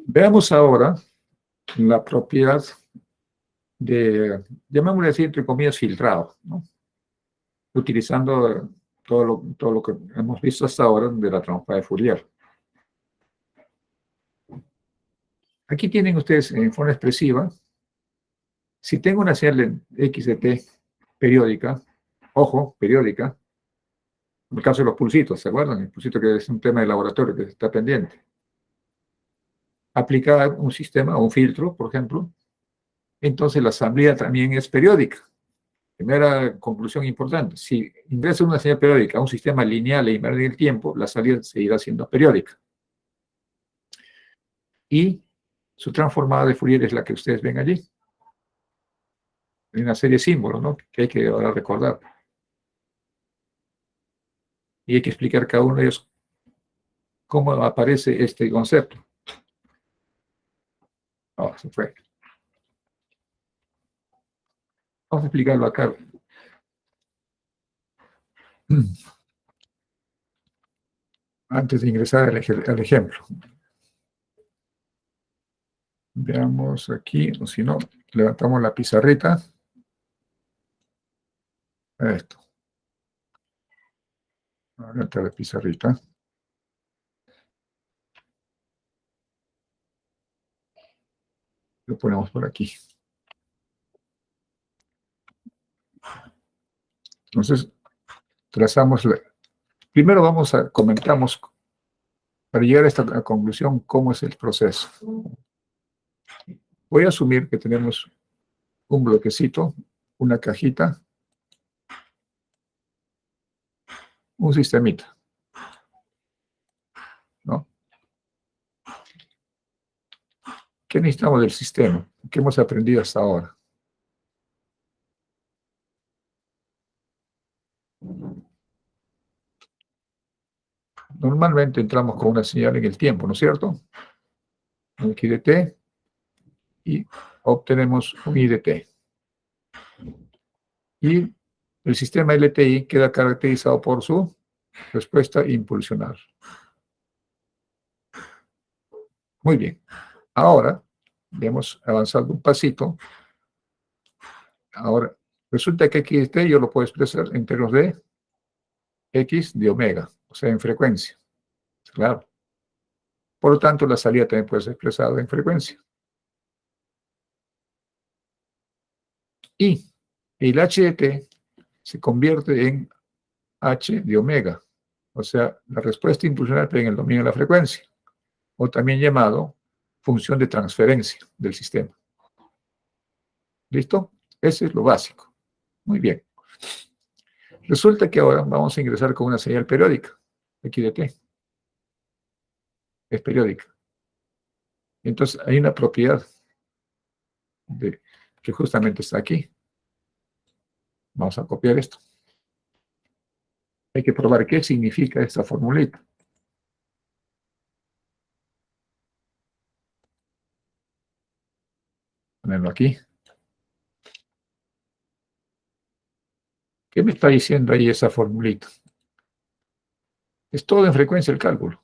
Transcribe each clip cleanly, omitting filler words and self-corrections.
Veamos ahora la propiedad de, llamémosle así, entre comillas, filtrado, ¿no? Utilizando todo lo que hemos visto hasta ahora de la transforma de Fourier. Aquí tienen ustedes en forma expresiva, si tengo una señal de x de t periódica, ojo, periódica, en el caso de los pulsitos, ¿se acuerdan? El pulsito que es un tema de laboratorio que está pendiente. Aplicar un sistema o un filtro, por ejemplo, entonces la asamblea también es periódica. Primera conclusión importante, si ingresa una señal periódica a un sistema lineal e invariante en el tiempo, la salida seguirá siendo periódica. Y su transformada de Fourier es la que ustedes ven allí. Hay una serie de símbolos, ¿no?, que hay que ahora recordar. Y hay que explicar cada uno de ellos cómo aparece este concepto. Oh, se fue. Vamos a explicarlo acá. Antes de ingresar al ejemplo. Veamos aquí, o si no, levantamos la pizarrita. Esto. Levantar la pizarrita. Lo ponemos por aquí. Entonces, trazamos. Primero comentamos, para llegar a esta conclusión, cómo es el proceso. Voy a asumir que tenemos un bloquecito, una cajita, un sistemita, ¿no? ¿Qué necesitamos del sistema? ¿Qué hemos aprendido hasta ahora? Normalmente entramos con una señal en el tiempo, ¿no es cierto? Un X de t y obtenemos un I de t. Y el sistema LTI queda caracterizado por su respuesta impulsional. Muy bien. Ahora, hemos avanzado un pasito. Ahora, resulta que X de t yo lo puedo expresar en términos de X de omega, o sea, en frecuencia. Claro. Por lo tanto, la salida también puede ser expresada en frecuencia. Y el H de t se convierte en H de omega, o sea, la respuesta impulsional en el dominio de la frecuencia, o también llamado función de transferencia del sistema. ¿Listo? Ese es lo básico. Muy bien. Resulta que ahora vamos a ingresar con una señal periódica, X de t. Es periódica. Entonces, hay una propiedad que justamente está aquí. Vamos a copiar esto. Hay que probar qué significa esta formulita. Ponerlo aquí. ¿Qué me está diciendo ahí esa formulita? Es todo en frecuencia el cálculo.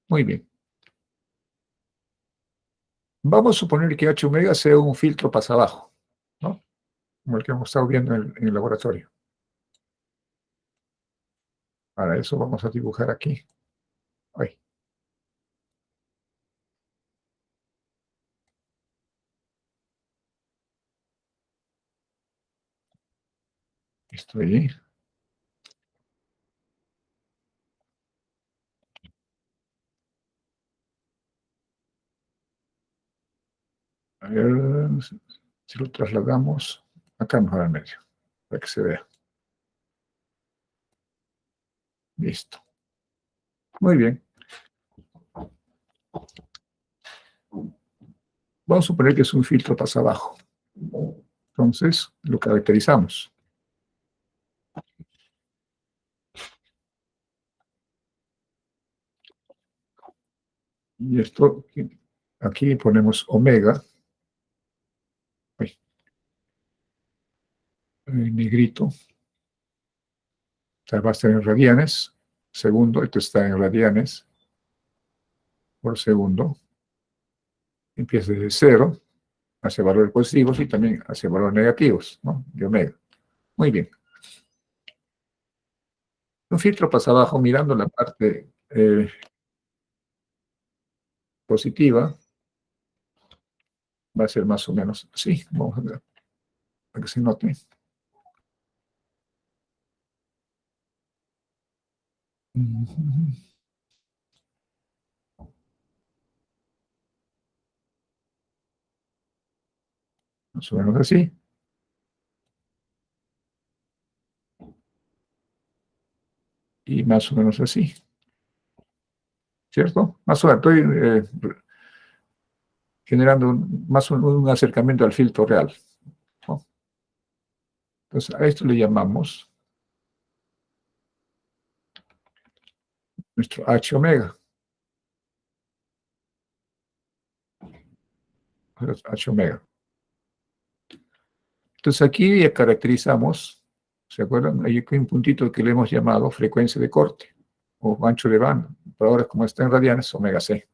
Muy bien. Vamos a suponer que H omega sea un filtro pasabajo, ¿no? Como el que hemos estado viendo en el laboratorio. Para eso vamos a dibujar aquí. Ahí. Esto ahí. A ver si lo trasladamos acá mejor al medio, para que se vea. Listo. Muy bien. Vamos a suponer que es un filtro pasabajo. Entonces, lo caracterizamos. Y esto, aquí ponemos omega. En negrito. sea, va a estar en radianes segundo, esto está en radianes por segundo. Empieza desde 0 hacia valores positivos y también hacia valores negativos, ¿no? De omega. Muy bien. Un filtro pasa abajo mirando la parte positiva. Va a ser más o menos así. Vamos a ver, para que se note. Más o menos así. Y más o menos así. ¿Cierto? Más o menos, estoy generando un acercamiento al filtro real, ¿no? Entonces, a esto le llamamos nuestro H omega. H omega. Entonces, aquí ya caracterizamos, ¿se acuerdan? Hay un puntito que le hemos llamado frecuencia de corte o ancho de banda. Por ahora, como está en radianes, omega C.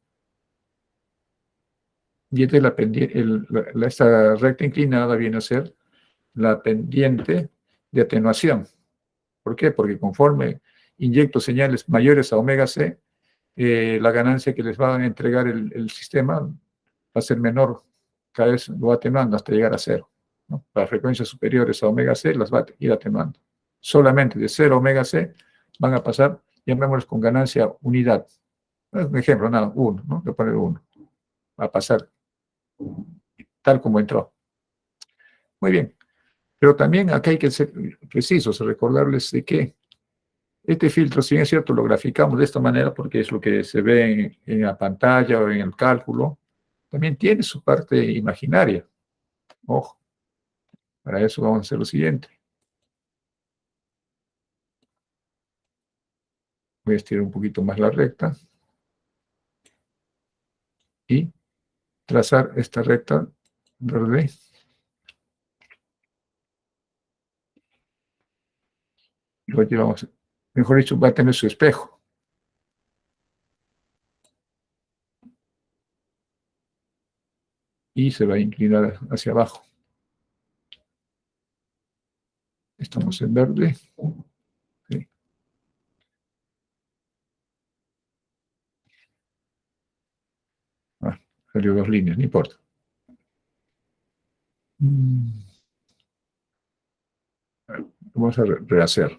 Y esta, es esta recta inclinada viene a ser la pendiente de atenuación. ¿Por qué? Porque conforme inyecto señales mayores a omega C, la ganancia que les va a entregar el sistema va a ser menor, cada vez lo va atenuando hasta llegar a 0, ¿no? Las frecuencias superiores a omega C las va a ir atenuando. Solamente de 0 a omega C van a pasar, llamémoslos con ganancia unidad. Un ejemplo, nada, 1, ¿no? Le poner 1. Va a pasar tal como entró. Muy bien. Pero también acá hay que ser precisos, recordarles de que este filtro, si bien es cierto, lo graficamos de esta manera porque es lo que se ve en la pantalla o en el cálculo, también tiene su parte imaginaria. Ojo, para eso vamos a hacer lo siguiente. Voy a estirar un poquito más la recta y trazar esta recta verde. Lo llevamos, mejor dicho, va a tener su espejo. Y se va a inclinar hacia abajo. Estamos en verde. Sí. Salió 2 líneas, no importa. Vamos a rehacer.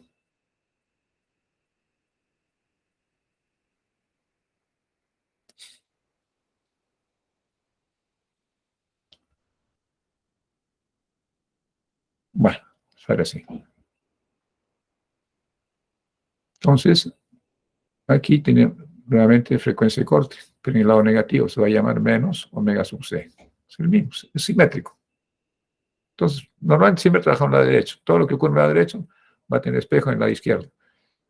Bueno, sale así. Entonces, aquí tiene nuevamente frecuencia de corte, pero en el lado negativo se va a llamar menos omega sub C. Es el mismo, es simétrico. Entonces, normalmente siempre trabajamos en el lado derecho. Todo lo que ocurre en el lado derecho va a tener espejo en el lado izquierdo.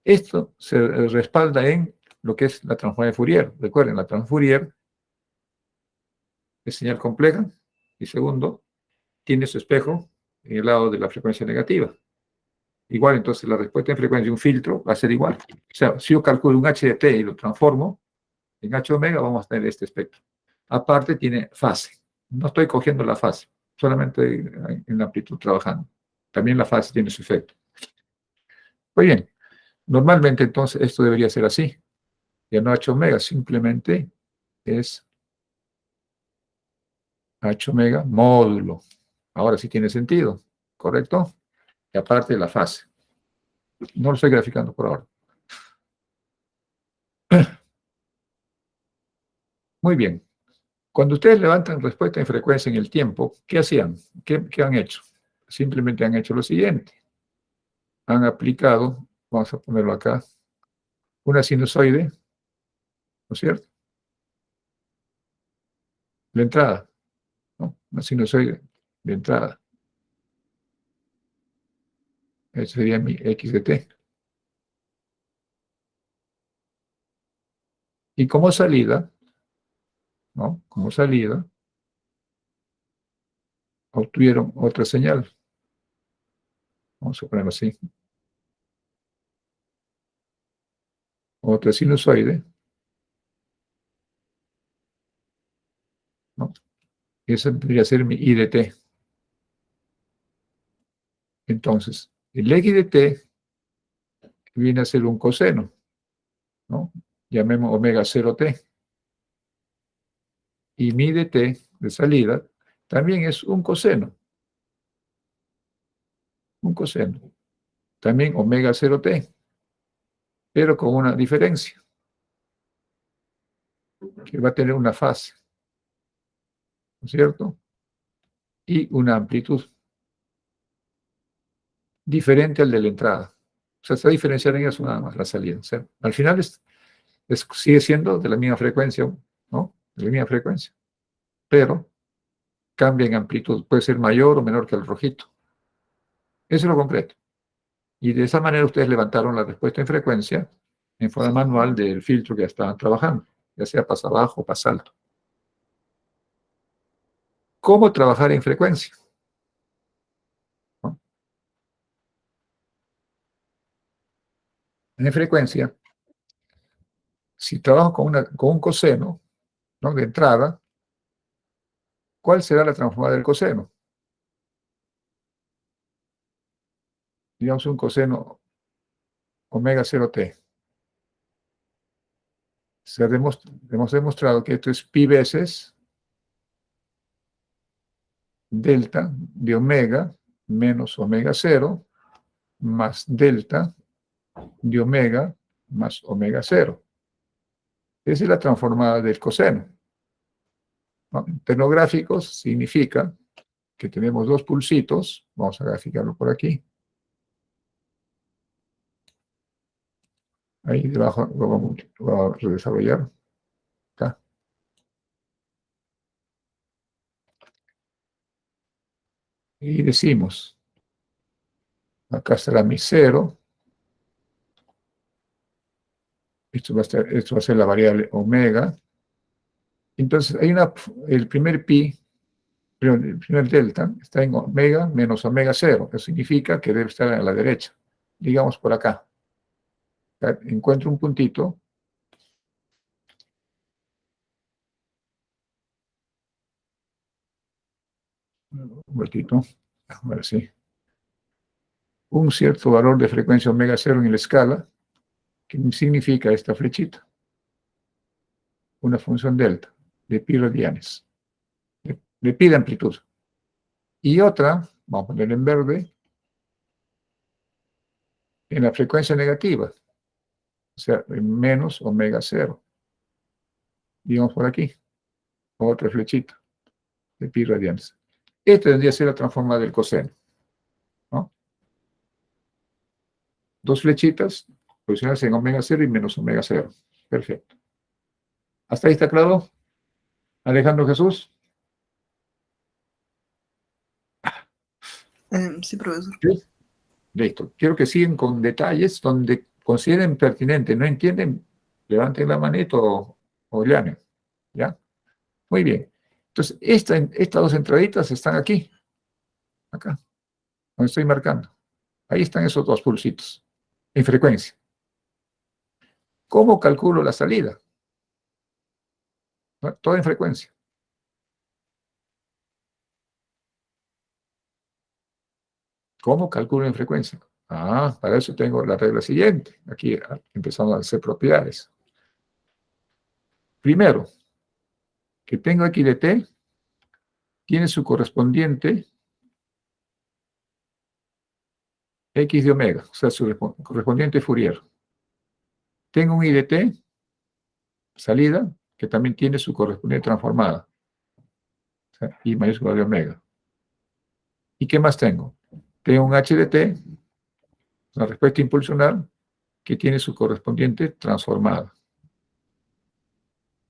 Esto se respalda en lo que es la transformación de Fourier. Recuerden, la transformación Fourier es señal compleja y segundo, tiene su espejo en el lado de la frecuencia negativa. Igual, entonces, la respuesta en frecuencia de un filtro va a ser igual. O sea, si yo calculo un h de t y lo transformo en h omega, vamos a tener este espectro. Aparte, tiene fase. No estoy cogiendo la fase, solamente en la amplitud trabajando. También la fase tiene su efecto. Muy bien. Normalmente, entonces, esto debería ser así. Ya no h omega, simplemente es h omega módulo. Ahora sí tiene sentido, ¿correcto? Y aparte la fase. No lo estoy graficando por ahora. Muy bien. Cuando ustedes levantan respuesta en frecuencia en el tiempo, ¿qué hacían? ¿Qué han hecho? Simplemente han hecho lo siguiente. Han aplicado, vamos a ponerlo acá, una sinusoide, ¿no es cierto? La entrada, ¿no? Una sinusoide de entrada. Ese sería mi x de t. Y como salida, ¿no? Como salida, obtuvieron otra señal. Vamos a ponerlo así. otra sinusoide, ¿no? Esa debería ser mi I de t. Entonces, el X de t viene a ser un coseno, ¿no? Llamemos omega 0t. Y mi de t de salida también es un coseno. Un coseno. También omega 0t, pero con una diferencia, que va a tener una fase, ¿no es cierto? Y una amplitud diferente al de la entrada. O sea, está diferenciada en eso nada más la salida. O sea, al final sigue siendo de la misma frecuencia, ¿no? De la misma frecuencia. Pero cambia en amplitud. Puede ser mayor o menor que el rojito. Eso es lo concreto. Y de esa manera ustedes levantaron la respuesta en frecuencia en forma manual del filtro que ya estaban trabajando, ya sea pasa bajo o pasa alto. ¿Cómo trabajar en frecuencia? ¿No? En frecuencia, si trabajo con un coseno, ¿no? De entrada, ¿cuál será la transformada del coseno? Digamos un coseno omega 0t. Hemos demostrado que esto es pi veces delta de omega menos omega 0 más delta de omega más omega 0. Esa es la transformada del coseno, ¿no? En términos gráficos significa que tenemos dos pulsitos. Vamos a graficarlo por aquí. Ahí debajo lo vamos a desarrollar. Acá. Y decimos, acá estará mi 0. Esto va a ser la variable omega. Entonces, el primer pi, el primer delta, está en omega menos omega 0. Eso significa que debe estar a la derecha. Digamos por acá. Encuentro un puntito. Un puntito. A ver si. Un cierto valor de frecuencia omega 0 en la escala, que significa esta flechita. Una función delta de pi radianes. De pi de amplitud. Y otra, vamos a poner en verde, en la frecuencia negativa, o sea, en menos omega 0. Digamos por aquí, otra flechita de pi radianes. Esta tendría que ser la transformada del coseno, ¿no? Dos flechitas posicionadas en omega 0 y menos omega 0. Perfecto. ¿Hasta ahí está claro, Alejandro Jesús? Sí, profesor. ¿Sí? Listo. Quiero que sigan con detalles donde consideren pertinente. ¿No entienden? Levanten la manito o llamen. ¿Ya? Muy bien. Entonces, estas dos entraditas están aquí, acá, donde estoy marcando. Ahí están esos dos pulsitos, en frecuencia. ¿Cómo calculo la salida? ¿No? Todo en frecuencia. ¿Cómo calculo en frecuencia? Para eso tengo la regla siguiente. Aquí empezamos a hacer propiedades. Primero, que tengo aquí de t, tiene su correspondiente x de omega, o sea, su correspondiente Fourier. Tengo un i de t, salida, que también tiene su correspondiente transformada, o sea, i mayúscula de omega. ¿Y qué más tengo? Tengo un h de t, una respuesta impulsional, que tiene su correspondiente transformada.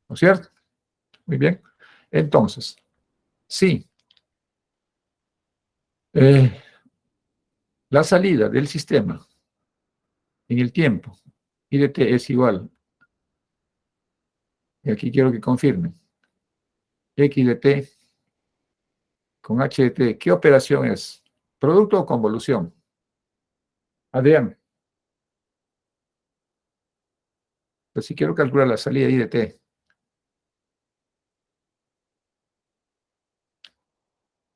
¿No es cierto? Muy bien. Entonces, sí, la salida del sistema en el tiempo, I de t es igual, y aquí quiero que confirmen, x de t con h de t, ¿qué operación es? ¿Producto o convolución? Adrián. Pero si quiero calcular la salida I de t,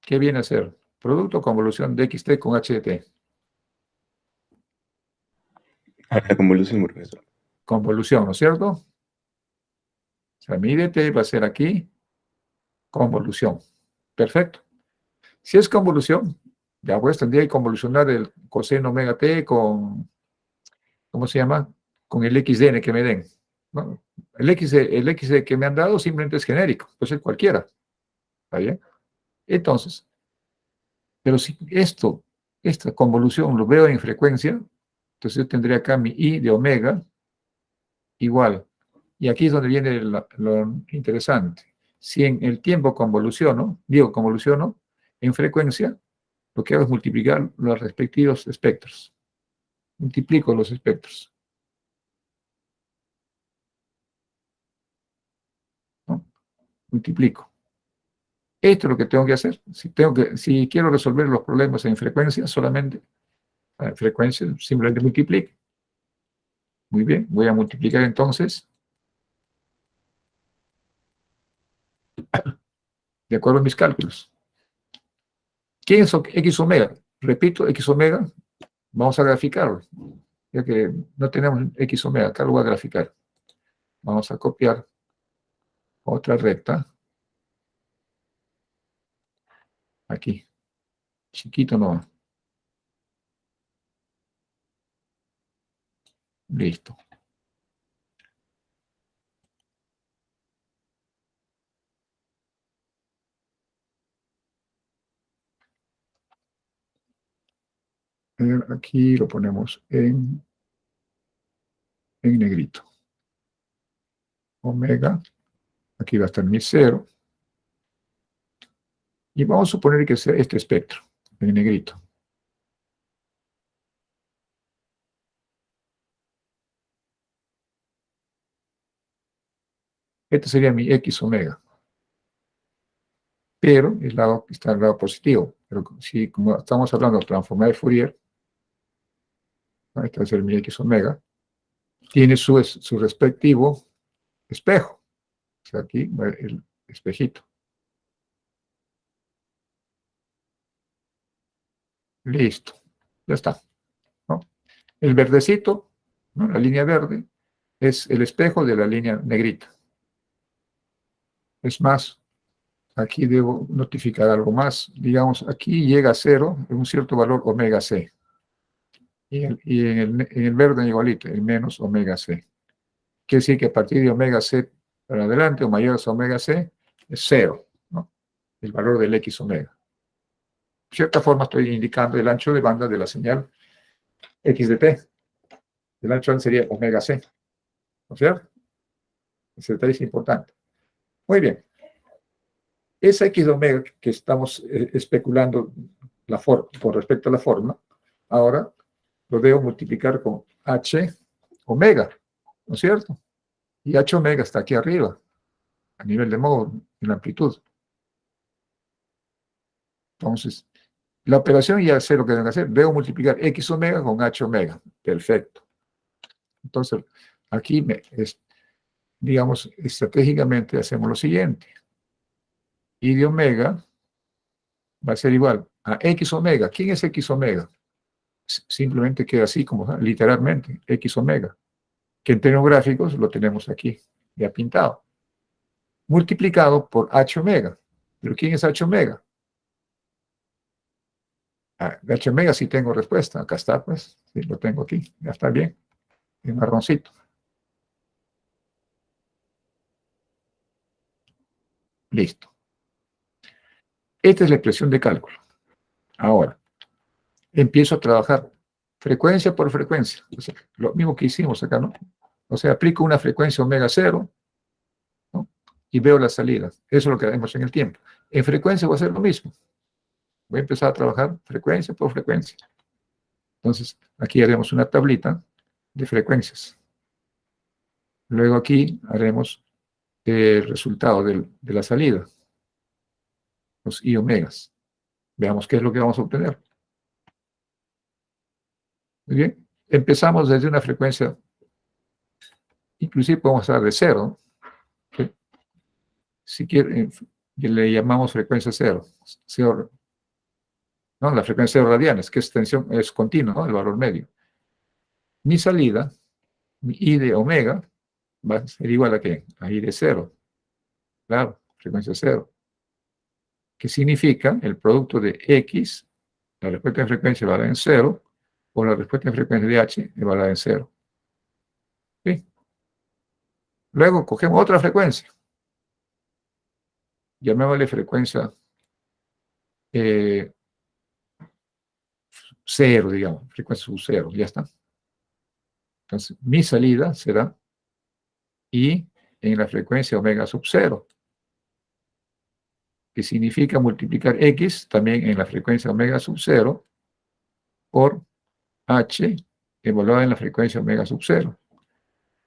¿qué viene a ser? Producto o convolución de xt con h de t. La convolución, profesor. Convolución, ¿no es cierto? O sea, mi I de t va a ser aquí convolución. Perfecto. Si es convolución, ya pues tendría que convolucionar el coseno omega t con, ¿cómo se llama? Con el xdn que me den. ¿No? El x que me han dado simplemente es genérico, puede ser cualquiera. ¿Está bien? Entonces, pero si esta convolución lo veo en frecuencia, entonces yo tendría acá mi I de omega igual. Y aquí es donde viene lo interesante. Si en el tiempo convoluciono, en frecuencia, lo que hago es multiplicar los respectivos espectros. Multiplico los espectros, ¿no? Multiplico. Esto es lo que tengo que hacer. Si quiero resolver los problemas en frecuencia, solamente frecuencia, simplemente multiplico. Muy bien, voy a multiplicar entonces de acuerdo a mis cálculos. ¿Qué es X omega? Repito, X omega, vamos a graficarlo, ya que no tenemos X omega, acá lo voy a graficar. Vamos a copiar otra recta, aquí, chiquito no, listo. Aquí lo ponemos en negrito. Omega, aquí va a estar mi cero. Y vamos a suponer que sea este espectro, en negrito. Este sería mi X omega. Pero está al lado positivo. Pero si, como estamos hablando de transformar de Fourier, este va a ser mi X omega, tiene su respectivo espejo. O sea, aquí va el espejito. Listo. Ya está, ¿no? El verdecito, ¿no? La línea verde, es el espejo de la línea negrita. Es más, aquí debo notificar algo más. Digamos, aquí llega a cero en un cierto valor omega c. Y en el verde igualito, el menos omega c. Quiere decir que a partir de omega c para adelante o mayores a omega c es cero, ¿no? El valor del X omega. De cierta forma estoy indicando el ancho de banda de la señal X de t. El ancho de banda sería omega c, ¿no es cierto? Ese detalle es importante. Muy bien. Esa X de omega que estamos especulando con respecto a la forma, ahora lo debo multiplicar con H omega, ¿no es cierto? Y H omega está aquí arriba, a nivel de modo, en la amplitud. Entonces, la operación ya sé lo que tengo que hacer. Debo multiplicar X omega con H omega. Perfecto. Entonces, aquí, digamos, estratégicamente hacemos lo siguiente. Y de omega va a ser igual a X omega. ¿Quién es X omega? Simplemente queda así, como literalmente, X omega. Que en términos gráficos lo tenemos aquí, ya pintado. Multiplicado por H omega. ¿Pero quién es H omega? H omega sí tengo respuesta. Acá está, pues. Sí, lo tengo aquí. Ya está bien. En marroncito. Listo. Esta es la expresión de cálculo. Ahora, empiezo a trabajar frecuencia por frecuencia. O sea, lo mismo que hicimos acá, ¿no? O sea, aplico una frecuencia omega cero, ¿no? Y veo las salidas. Eso es lo que haremos en el tiempo. En frecuencia voy a hacer lo mismo. Voy a empezar a trabajar frecuencia por frecuencia. Entonces, aquí haremos una tablita de frecuencias. Luego aquí haremos el resultado de la salida, los I omegas. Veamos qué es lo que vamos a obtener. Muy bien. Empezamos desde una frecuencia inclusive podemos hablar de cero, que si quiere, que le llamamos frecuencia cero, cero, ¿no? La frecuencia cero radianes, que es tensión, es continua, ¿no? El valor medio. Mi salida, mi I de omega, va a ser igual a ¿qué? A I de cero, claro, frecuencia cero, que significa el producto de X, la respuesta de frecuencia evaluada en cero, o la respuesta de frecuencia de H evaluada en cero. ¿Sí? Luego cogemos otra frecuencia, llamémosle frecuencia cero, digamos, frecuencia sub cero, ya está. Entonces, mi salida será I en la frecuencia omega sub cero, que significa multiplicar X también en la frecuencia omega sub cero por H evaluada en la frecuencia omega sub cero.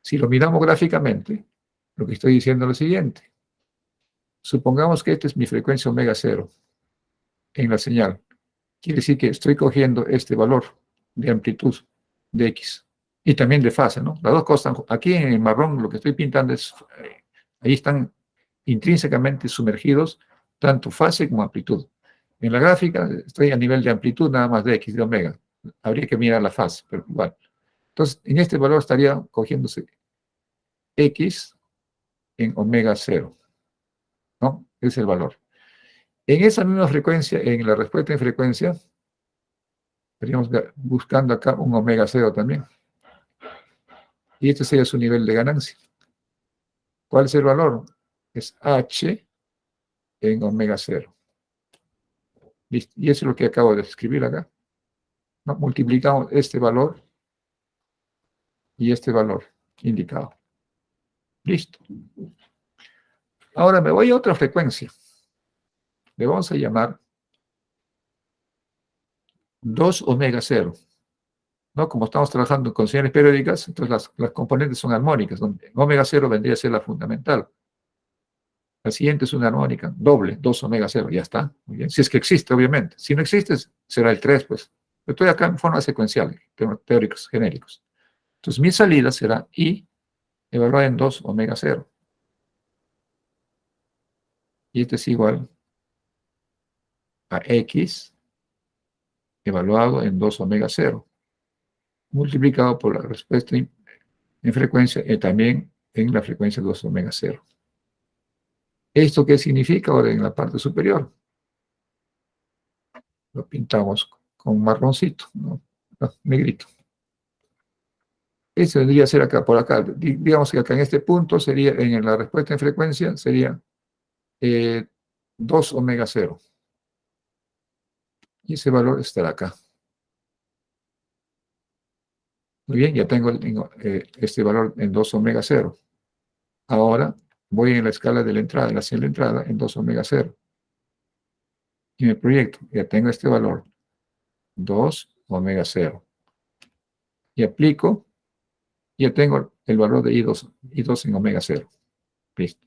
Si lo miramos gráficamente, lo que estoy diciendo es lo siguiente. Supongamos que esta es mi frecuencia omega cero en la señal. Quiere decir que estoy cogiendo este valor de amplitud de X y también de fase, ¿no? Las dos cosas, aquí en el marrón lo que estoy pintando es, ahí están intrínsecamente sumergidos tanto fase como amplitud. En la gráfica estoy a nivel de amplitud nada más de X, de omega. Habría que mirar la fase, pero igual. Entonces, en este valor estaría cogiéndose X en omega cero, ¿no? Es el valor. En esa misma frecuencia, en la respuesta en frecuencia, estaríamos buscando acá un omega cero también. Y este sería su nivel de ganancia. ¿Cuál es el valor? Es H en omega cero. ¿Listo? Y eso es lo que acabo de escribir acá. ¿No? Multiplicamos este valor y este valor indicado. Listo. Ahora me voy a otra frecuencia. Le vamos a llamar 2 omega cero. ¿No? Como estamos trabajando con señales periódicas, entonces las componentes son armónicas, donde omega cero vendría a ser la fundamental. La siguiente es una armónica doble, 2 omega cero, ya está. Muy bien. Si es que existe, obviamente. Si no existe, será el 3, pues. Estoy acá en forma secuencial, teóricos, genéricos. Entonces, mi salida será I evaluada en 2 omega cero. Y este es igual a X evaluado en 2 omega cero, multiplicado por la respuesta en frecuencia y también en la frecuencia 2 omega cero. ¿Esto qué significa ahora en la parte superior? Lo pintamos con marroncito, ¿no? Negrito. Eso debería ser acá, por acá. Digamos que acá en este punto sería, en la respuesta en frecuencia, sería 2 omega cero. Y ese valor estará acá. Muy bien, ya tengo este valor en 2 omega cero. Ahora voy en la escala de la entrada, en la señal de entrada, en 2 omega cero. Y me proyecto, ya tengo este valor, 2 omega cero. Y aplico, ya tengo el valor de I2 en omega cero. Listo.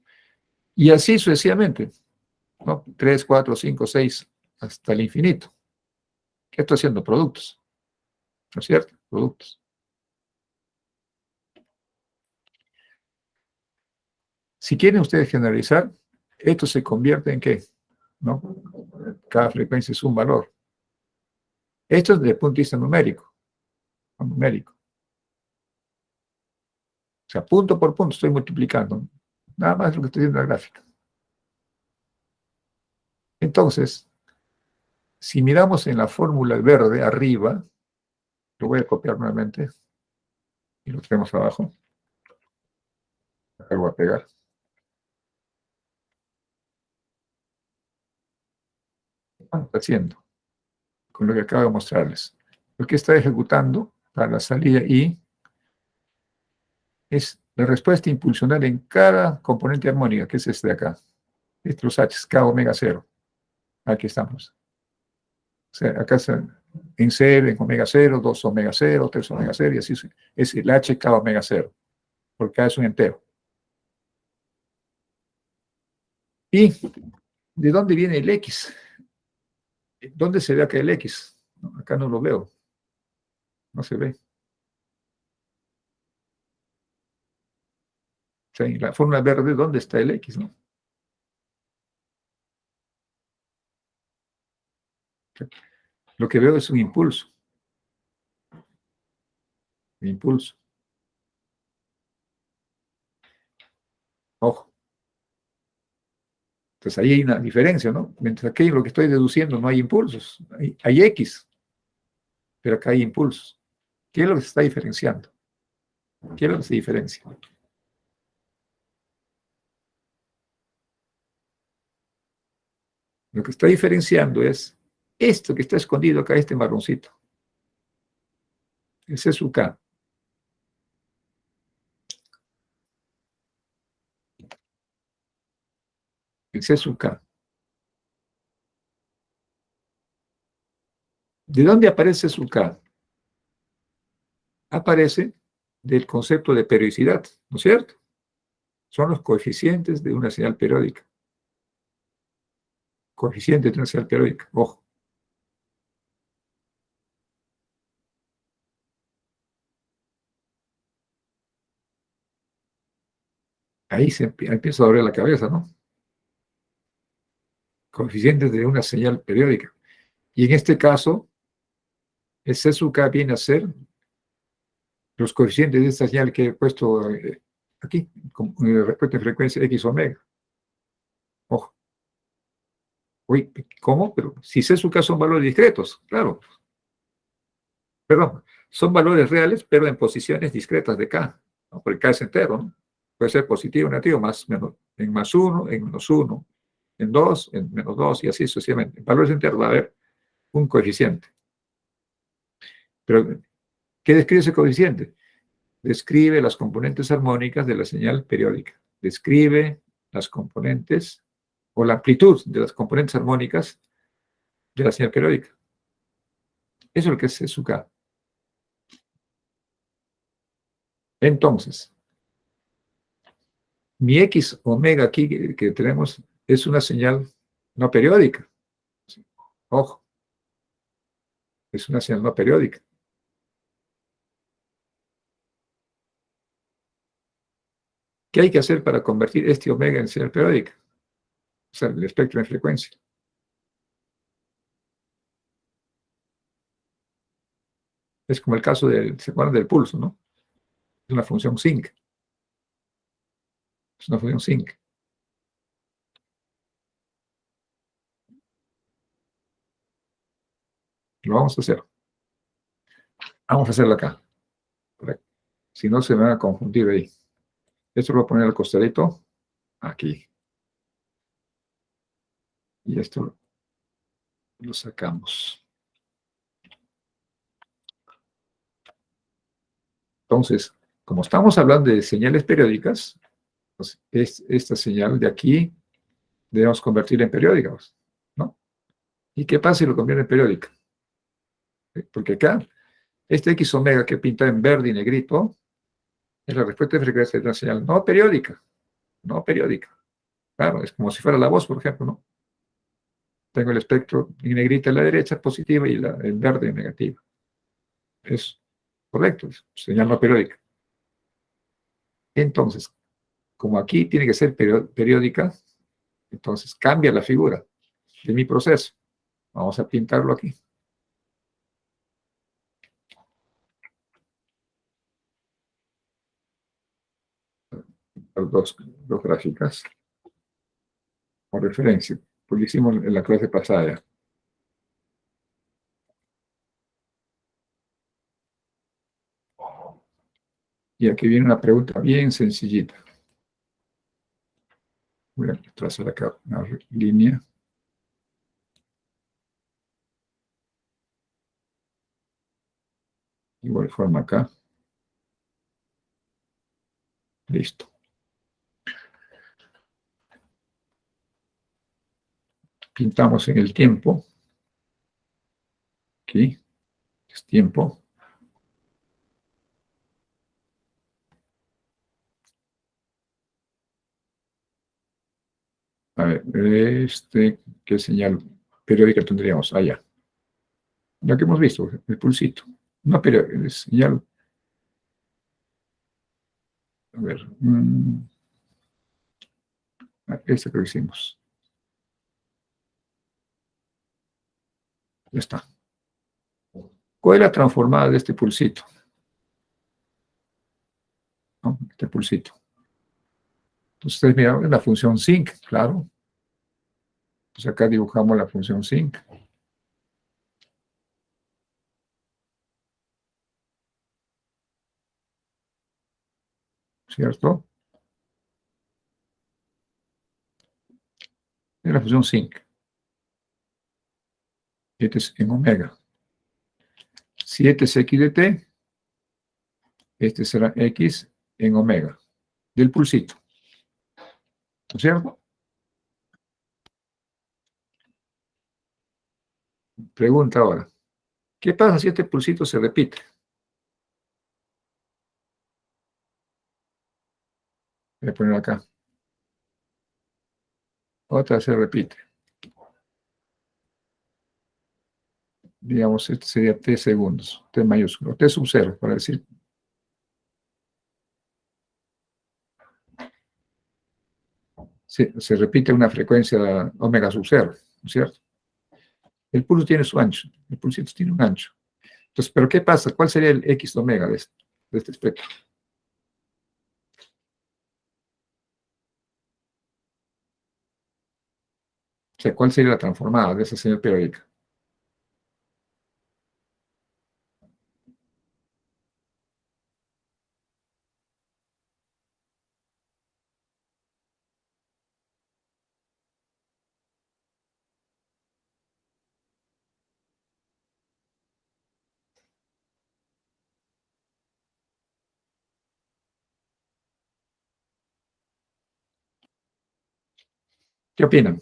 Y así sucesivamente, ¿no? 3, 4, 5, 6, hasta el infinito. ¿Qué estoy haciendo? Productos. ¿No es cierto? Productos. Si quieren ustedes generalizar, esto se convierte en ¿qué? ¿No? Cada frecuencia es un valor. Esto es desde el punto de vista numérico. Numérico. O sea, punto por punto estoy multiplicando. Nada más lo que estoy viendo en la gráfica. Entonces, si miramos en la fórmula verde arriba, lo voy a copiar nuevamente y lo tenemos abajo. Acá lo voy a pegar. ¿Qué está haciendo? Con lo que acabo de mostrarles. Lo que está ejecutando para la salida I es la respuesta impulsional en cada componente armónica, que es este de acá. Estos H, K omega cero. Aquí estamos. O sea, acá en C, en omega cero, 2 omega cero, 3 omega cero, y así es el H, K omega cero, porque K es un entero. ¿Y de dónde viene el X? ¿Dónde se ve acá el X? No, acá no lo veo. No se ve. sea, en la fórmula verde, ¿dónde está el X, no? Lo que veo es un impulso. Un impulso. Ojo. Entonces ahí hay una diferencia, ¿no? Mientras aquí lo que estoy deduciendo no hay impulsos, hay X, pero acá hay impulsos. ¿Qué es lo que se está diferenciando? ¿Qué es lo que se diferencia? Lo que está diferenciando es esto que está escondido acá, este marroncito. Ese es su K. Ese es su K. ¿De dónde aparece su K? Aparece del concepto de periodicidad, ¿no es cierto? Son los coeficientes de una señal periódica. Coeficientes de una señal periódica, ojo. Ahí se empieza a abrir la cabeza, ¿no? Coeficientes de una señal periódica. Y en este caso, el CSUK viene a ser los coeficientes de esta señal que he puesto aquí, con respecto a frecuencia X omega. Ojo. Uy, ¿cómo? Pero si CSUK son valores discretos, claro. Perdón, son valores reales, pero en posiciones discretas de K, ¿no? Porque K es entero, ¿no? Puede ser positivo o negativo, más, menos, en más 1, en menos 1, en 2, en menos 2 y así sucesivamente. En valores enteros va a haber un coeficiente. Pero, ¿qué describe ese coeficiente? Describe las componentes armónicas de la señal periódica. Describe las componentes o la amplitud de las componentes armónicas de la señal periódica. Eso es lo que es su K. Entonces, mi X omega aquí que tenemos es una señal no periódica. Ojo, es una señal no periódica. ¿Qué hay que hacer para convertir este omega en señal periódica? O sea, el espectro de frecuencia. Es como el caso del, ¿se acuerdan del pulso, no? Es una función sinc. Es una función sinc. Lo vamos a hacer. Vamos a hacerlo acá. Si no, se me van a confundir ahí. Esto lo voy a poner al costadito. Aquí. Y esto lo sacamos. Entonces, como estamos hablando de señales periódicas, pues esta señal de aquí debemos convertirla en periódica, ¿no? ¿Y qué pasa si lo convierte en periódica? Porque acá, este X omega que pinta en verde y negrito es la respuesta de frecuencia de una señal no periódica. No periódica. Claro, es como si fuera la voz, por ejemplo, ¿no? Tengo el espectro en negrita a la derecha positiva y el verde negativa. Es correcto, es señal no periódica. Entonces, como aquí tiene que ser periódica, entonces cambia la figura de mi proceso. Vamos a pintarlo aquí. Dos gráficas con referencia, porque hicimos en la clase pasada. Y aquí viene una pregunta bien sencillita. Voy a trazar acá una línea. Igual forma acá. Listo. Pintamos en el tiempo. Aquí es tiempo. A ver, ¿qué señal periódica tendríamos? Allá. La que hemos visto, el pulsito. No periódica, es señal. A ver. Este que lo hicimos. Ya está. ¿Cuál es la transformada de este pulsito? ¿No? Este pulsito. Entonces, ustedes miran la función sinc, claro. Entonces acá dibujamos la función sinc. ¿Cierto? Es la función sinc. Este es en omega. Si este es x de t, este será x en omega, del pulsito. ¿No es cierto? Pregunta ahora. ¿Qué pasa si este pulsito se repite? Voy a poner acá. Otra vez se repite. Digamos, este sería t segundos, t mayúsculo, t sub 0, para decir. Se repite una frecuencia omega sub 0, ¿no es cierto? El pulso tiene su ancho, el pulsito tiene un ancho. Entonces, ¿pero qué pasa? ¿Cuál sería el x omega de este espectro? O sea, ¿cuál sería la transformada de esa señal periódica? ¿Qué opinan?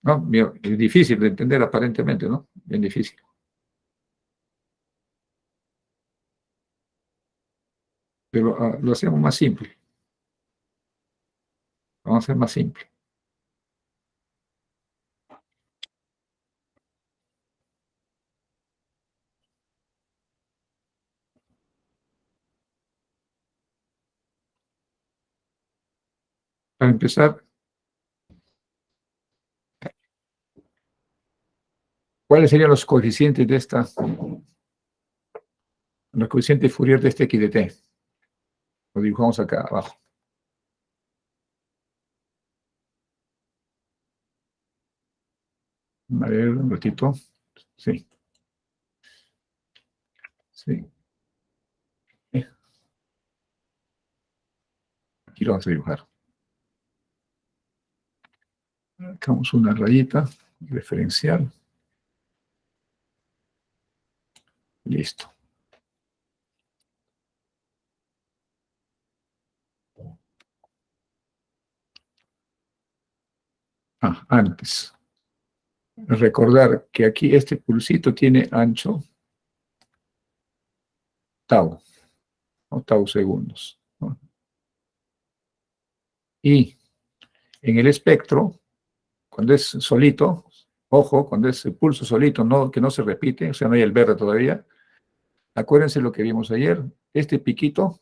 ¿No? Es difícil de entender aparentemente, ¿no? Bien difícil. Pero lo hacemos más simple. Vamos a hacer más simple. Para empezar, ¿cuáles serían los coeficientes de los coeficientes Fourier de este x de t? Lo dibujamos acá abajo. A ver, un ratito. Sí. Sí. Aquí lo vamos a dibujar. Marcamos una rayita referencial. Listo. Antes. Recordar que aquí este pulsito tiene ancho tau, o tau segundos, ¿no? Y en el espectro, cuando es solito, ojo, cuando es el pulso solito, que no se repite, o sea, no hay el verde todavía, acuérdense lo que vimos ayer, este piquito,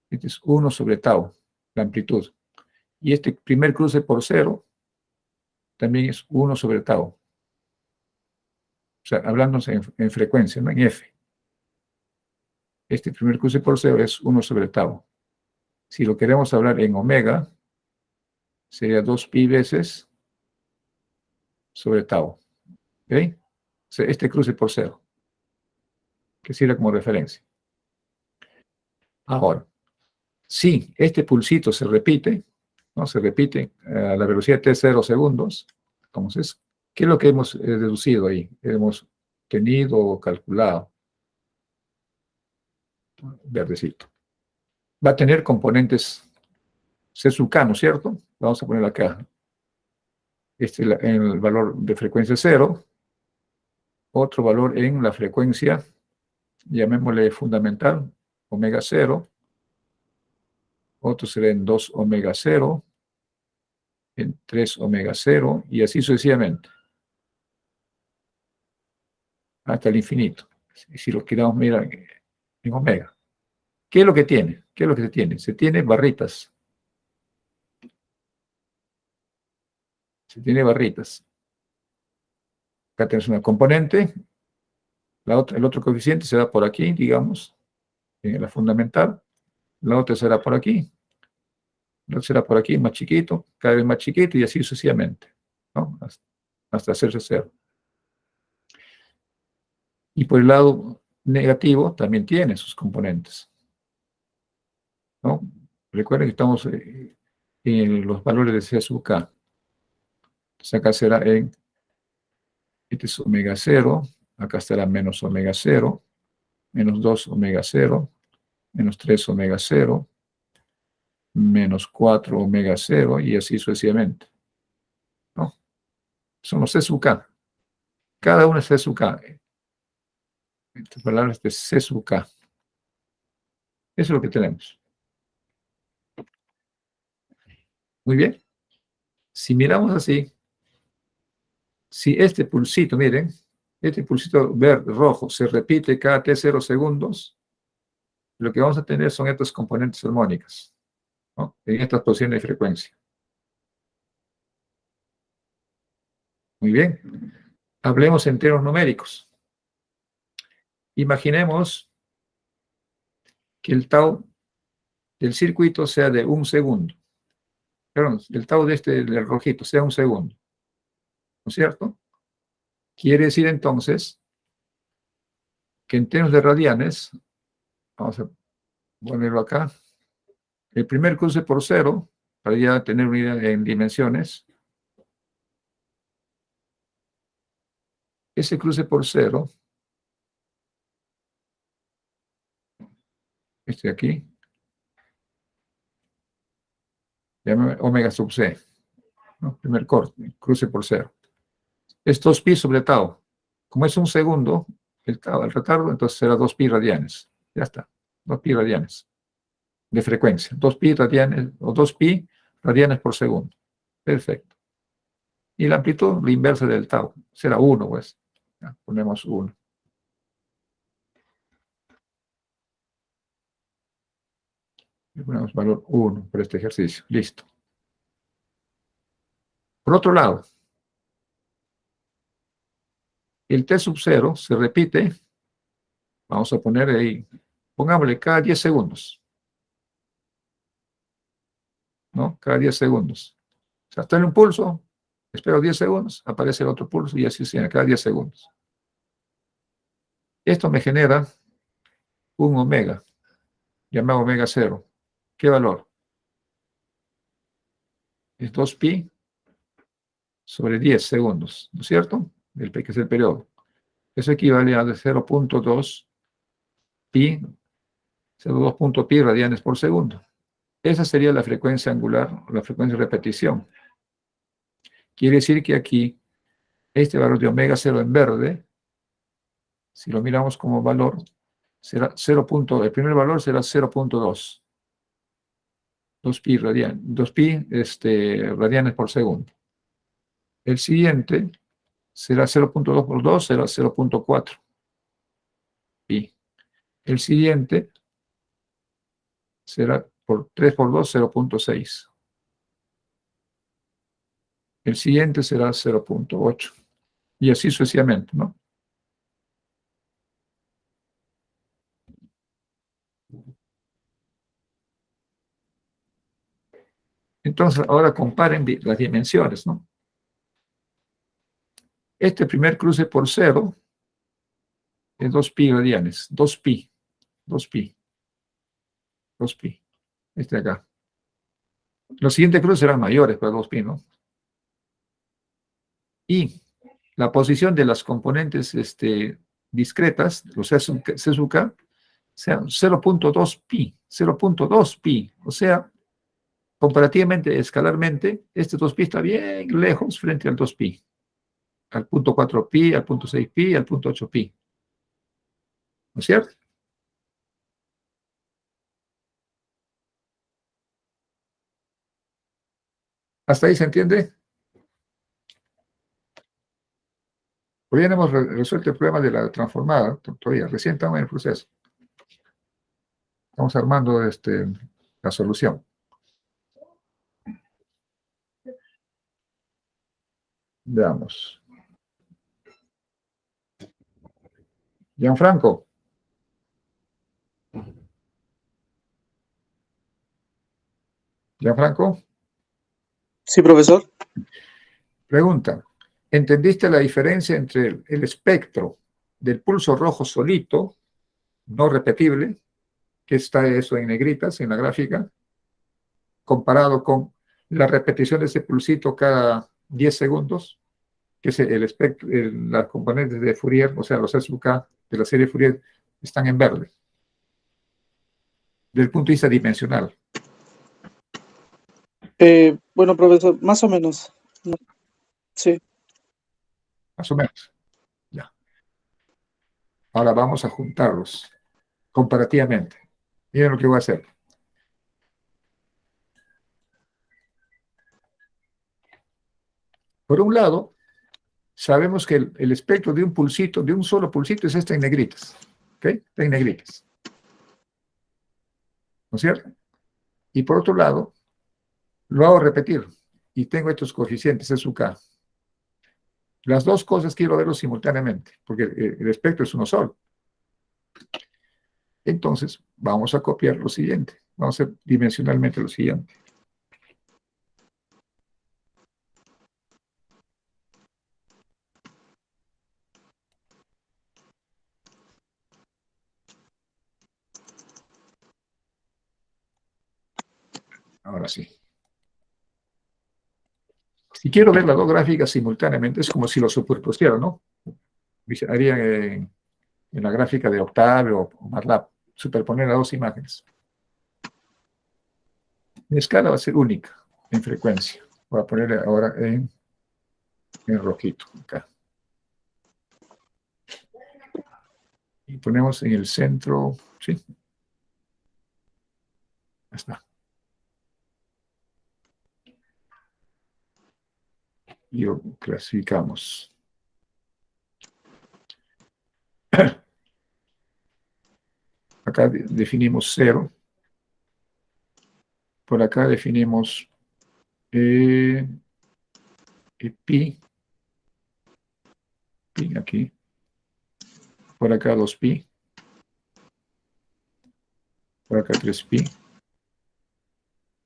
este es 1 sobre tau, la amplitud. Y este primer cruce por cero también es 1 sobre tau. O sea, hablando en frecuencia, no en F. Este primer cruce por cero es 1 sobre tau. Si lo queremos hablar en omega, sería 2pi veces sobre tau. ¿Ok? O sea, este cruce por cero, que sirve como referencia. Ahora, si este pulsito se repite, ¿no? Se repite a la velocidad de t0 segundos, entonces, ¿qué es lo que hemos deducido ahí? Hemos tenido o calculado. Verdecito. Va a tener componentes C sub k, ¿no es cierto? Vamos a poner acá. Este es el valor de frecuencia 0. Otro valor en la frecuencia, llamémosle fundamental, omega 0. Otro será en 2 omega 0, en 3 omega 0, y así sucesivamente. Hasta el infinito. Si lo queramos mirar en omega. ¿Qué es lo que tiene? ¿Qué es lo que se tiene? Se tiene barritas. Se tiene barritas. Acá tenemos una componente. El otro coeficiente será por aquí, digamos, en la fundamental. La otra será por aquí. La otra será por aquí, más chiquito, cada vez más chiquito y así sucesivamente, ¿no? Hasta hacerse cero. Y por el lado negativo también tiene sus componentes, ¿no? Recuerden que estamos en los valores de C sub K. Entonces acá será este es omega 0, acá estará menos omega 0, menos 2 omega 0, menos 3 omega 0, menos 4 omega 0 y así sucesivamente, ¿no? Son los C sub K. Cada uno es C sub K. Estas palabras de C sub K. Eso es lo que tenemos. Muy bien. Si miramos así, si este pulsito, miren, este pulsito verde, rojo, se repite cada T0 segundos, lo que vamos a tener son estas componentes armónicas, ¿no? En estas posiciones de frecuencia. Muy bien. Hablemos en términos numéricos. Imaginemos que el tau del circuito sea de 1 segundo. Perdón, el tau de del rojito sea 1 segundo. ¿No es cierto? Quiere decir entonces que en términos de radianes, vamos a ponerlo acá, el primer cruce por cero, para ya tener una idea en dimensiones, ese cruce por cero, este de aquí, llama omega sub c, ¿no? Primer corte, cruce por cero. Es 2pi sobre tau. Como es 1 segundo, el retardo, entonces será 2pi radianes. Ya está, 2pi radianes de frecuencia. 2pi radianes, o 2pi radianes por segundo. Perfecto. Y la amplitud, la inversa del tau, será 1, pues. Ya, ponemos 1. Le ponemos valor 1 por este ejercicio. Listo. Por otro lado, el T sub 0 se repite, vamos a poner ahí, pongámosle cada 10 segundos, ¿no? Cada 10 segundos. O sea, está en un pulso, espero 10 segundos, aparece el otro pulso y así sea, cada 10 segundos. Esto me genera un omega, llamado omega 0. ¿Qué valor? Es 2pi sobre 10 segundos, ¿no es cierto? Que es el periodo. Eso equivale a 0.2 pi, 0.2 pi radianes por segundo. Esa sería la frecuencia angular, la frecuencia de repetición. Quiere decir que aquí, este valor de omega 0 en verde, si lo miramos como valor, será 0. El primer valor será 0.2. 2pi radianes por segundo. El siguiente será 0.2 por 2, será 0.4 pi. El siguiente será por 3 por 2, 0.6. El siguiente será 0.8. Y así sucesivamente, ¿no? Entonces, ahora comparen las dimensiones, ¿no? Este primer cruce por cero es 2pi radianes, 2pi, 2pi, 2pi. Este de acá. Los siguientes cruces serán mayores, pero 2pi, ¿no? Y la posición de las componentes discretas, los C sub K, sean 0.2pi, 0.2pi. O sea, comparativamente, escalarmente, este 2pi está bien lejos frente al 2pi. Al punto 4pi, al punto 6pi, al punto 8pi. ¿No es cierto? ¿Hasta ahí se entiende? Todavía no hemos resuelto el problema de la transformada, todavía, recién estamos en el proceso. Estamos armando la solución. Veamos. Gianfranco. Gianfranco, Sí, profesor. pregunta. ¿Entendiste la diferencia entre el espectro del pulso rojo solito, no repetible, que está eso en negritas en la gráfica, comparado con la repetición de ese pulsito cada 10 segundos, que es el espectro, las componentes de Fourier, o sea, los SUK de la serie Fourier, están en verde, desde el punto de vista dimensional? Bueno, profesor, más o menos. No, sí. Más o menos. Ya. Ahora vamos a juntarlos comparativamente. Miren lo que voy a hacer. Por un lado, sabemos que el espectro de un pulsito, de un solo pulsito, es este en negritas. ¿Ok? Está en negritas. ¿No es cierto? Y por otro lado, lo hago repetir. Y tengo estos coeficientes SUK. Las dos cosas quiero verlos simultáneamente, porque el espectro es uno solo. Entonces, vamos a copiar lo siguiente. Vamos a hacer dimensionalmente lo siguiente. Ahora sí. Si quiero ver las dos gráficas simultáneamente, es como si lo superpusiera, ¿no? Haría en la gráfica de Octavio o MATLAB, superponer las dos imágenes. Mi escala va a ser única en frecuencia. Voy a ponerle ahora en rojito, acá. Y ponemos en el centro, ¿sí? Ahí está. Y lo clasificamos. Acá definimos 0. Por acá definimos pi aquí. Por acá 2pi. Por acá 3pi.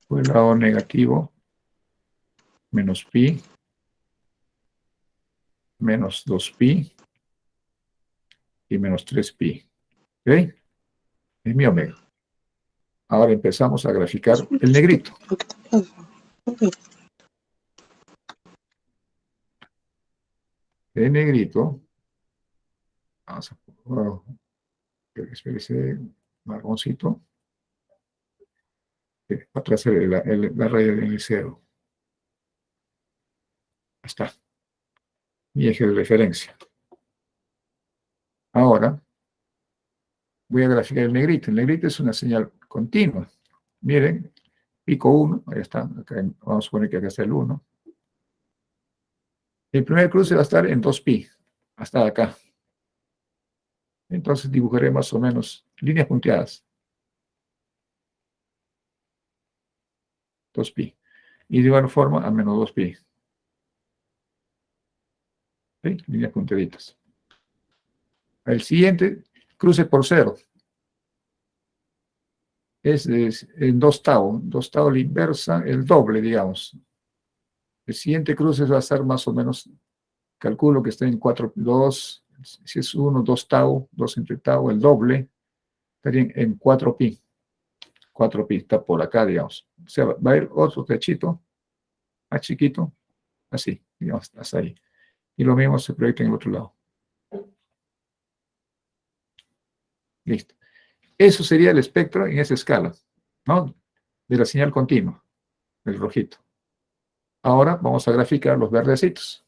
Por el lado negativo, menos pi, menos 2pi y menos 3pi. ¿Ok? Es mi omega. Ahora empezamos a graficar el negrito. ¿Qué te pasa? El negrito, vamos a espérese, marroncito, para atrás la raya del 0. Ahí está. Mi eje de referencia. Ahora voy a graficar el negrito. El negrito es una señal continua. Miren, pico 1, ahí está. Acá, vamos a poner que acá está el 1. El primer cruce va a estar en 2pi, hasta acá. Entonces dibujaré más o menos líneas punteadas. 2pi. Y de igual forma a menos 2pi. ¿Sí? Líneas punteaditas. El siguiente, cruce por 0. Es en 2 tau. 2 tau la inversa, el doble, digamos. El siguiente cruce va a estar más o menos, calculo que está en 4, 2, si es 1, 2 tau, 2 entre tau, el doble, estaría en 4pi. 4pi está por acá, digamos. O sea, va a haber otro cachito, más chiquito, así, digamos, hasta ahí. Y lo mismo se proyecta en el otro lado. Listo. Eso sería el espectro en esa escala, ¿no? De la señal continua, el rojito. Ahora vamos a graficar los verdecitos.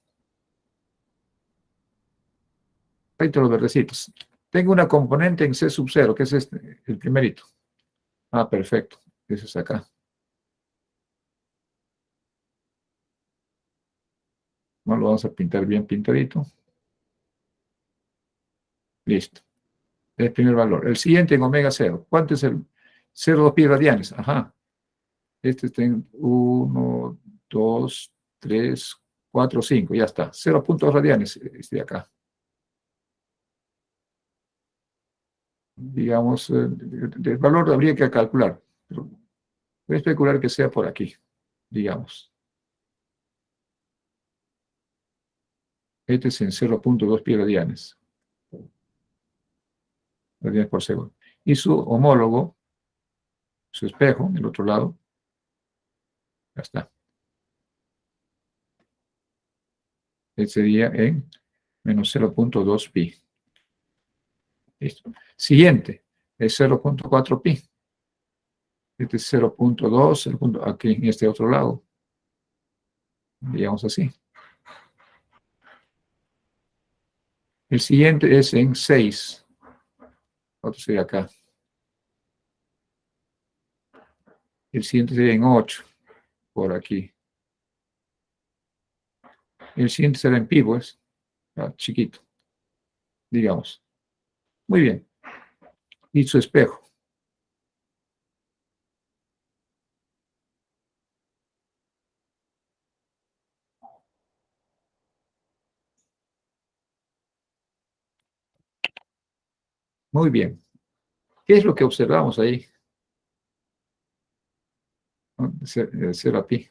Ahí están los verdecitos. Tengo una componente en C sub 0, que es este, el primerito. Ah, perfecto. Ese es acá. No lo vamos a pintar bien pintadito. Listo. El primer valor. El siguiente en omega 0. ¿Cuánto es 0,2 pi radianes. Ajá. Este está en 1, 2, 3, 4, 5. Ya está. 0,2 radianes este de acá. Digamos, el valor habría que calcular. Pero voy a especular que sea por aquí, digamos. Este es en 0,2 pi radianes. Radianes por segundo. Y su homólogo, su espejo, del otro lado, ya está. Este sería en menos 0,2 pi. Listo. Siguiente, es 0,4 pi. Este es 0,2, aquí en este otro lado. Digamos así. El siguiente es en 6. Otro sería acá. El siguiente sería en 8. Por aquí. El siguiente será en pi, pues. Chiquito. Digamos. Muy bien. Y su espejo. Muy bien. ¿Qué es lo que observamos ahí? 0 a pi.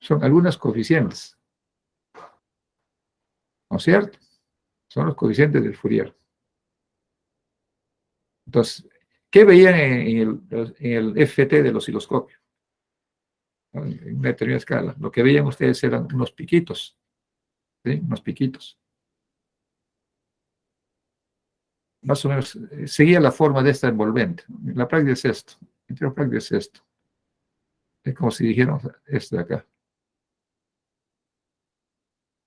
Son algunos coeficientes. ¿No es cierto? Son los coeficientes del Fourier. Entonces, ¿qué veían en el FT del osciloscopio? En una determinada escala. Lo que veían ustedes eran unos piquitos. ¿Sí? Unos piquitos. Más o menos seguía la forma de esta envolvente. La práctica es esto. La práctica es esto. Es como si dijéramos esto de acá.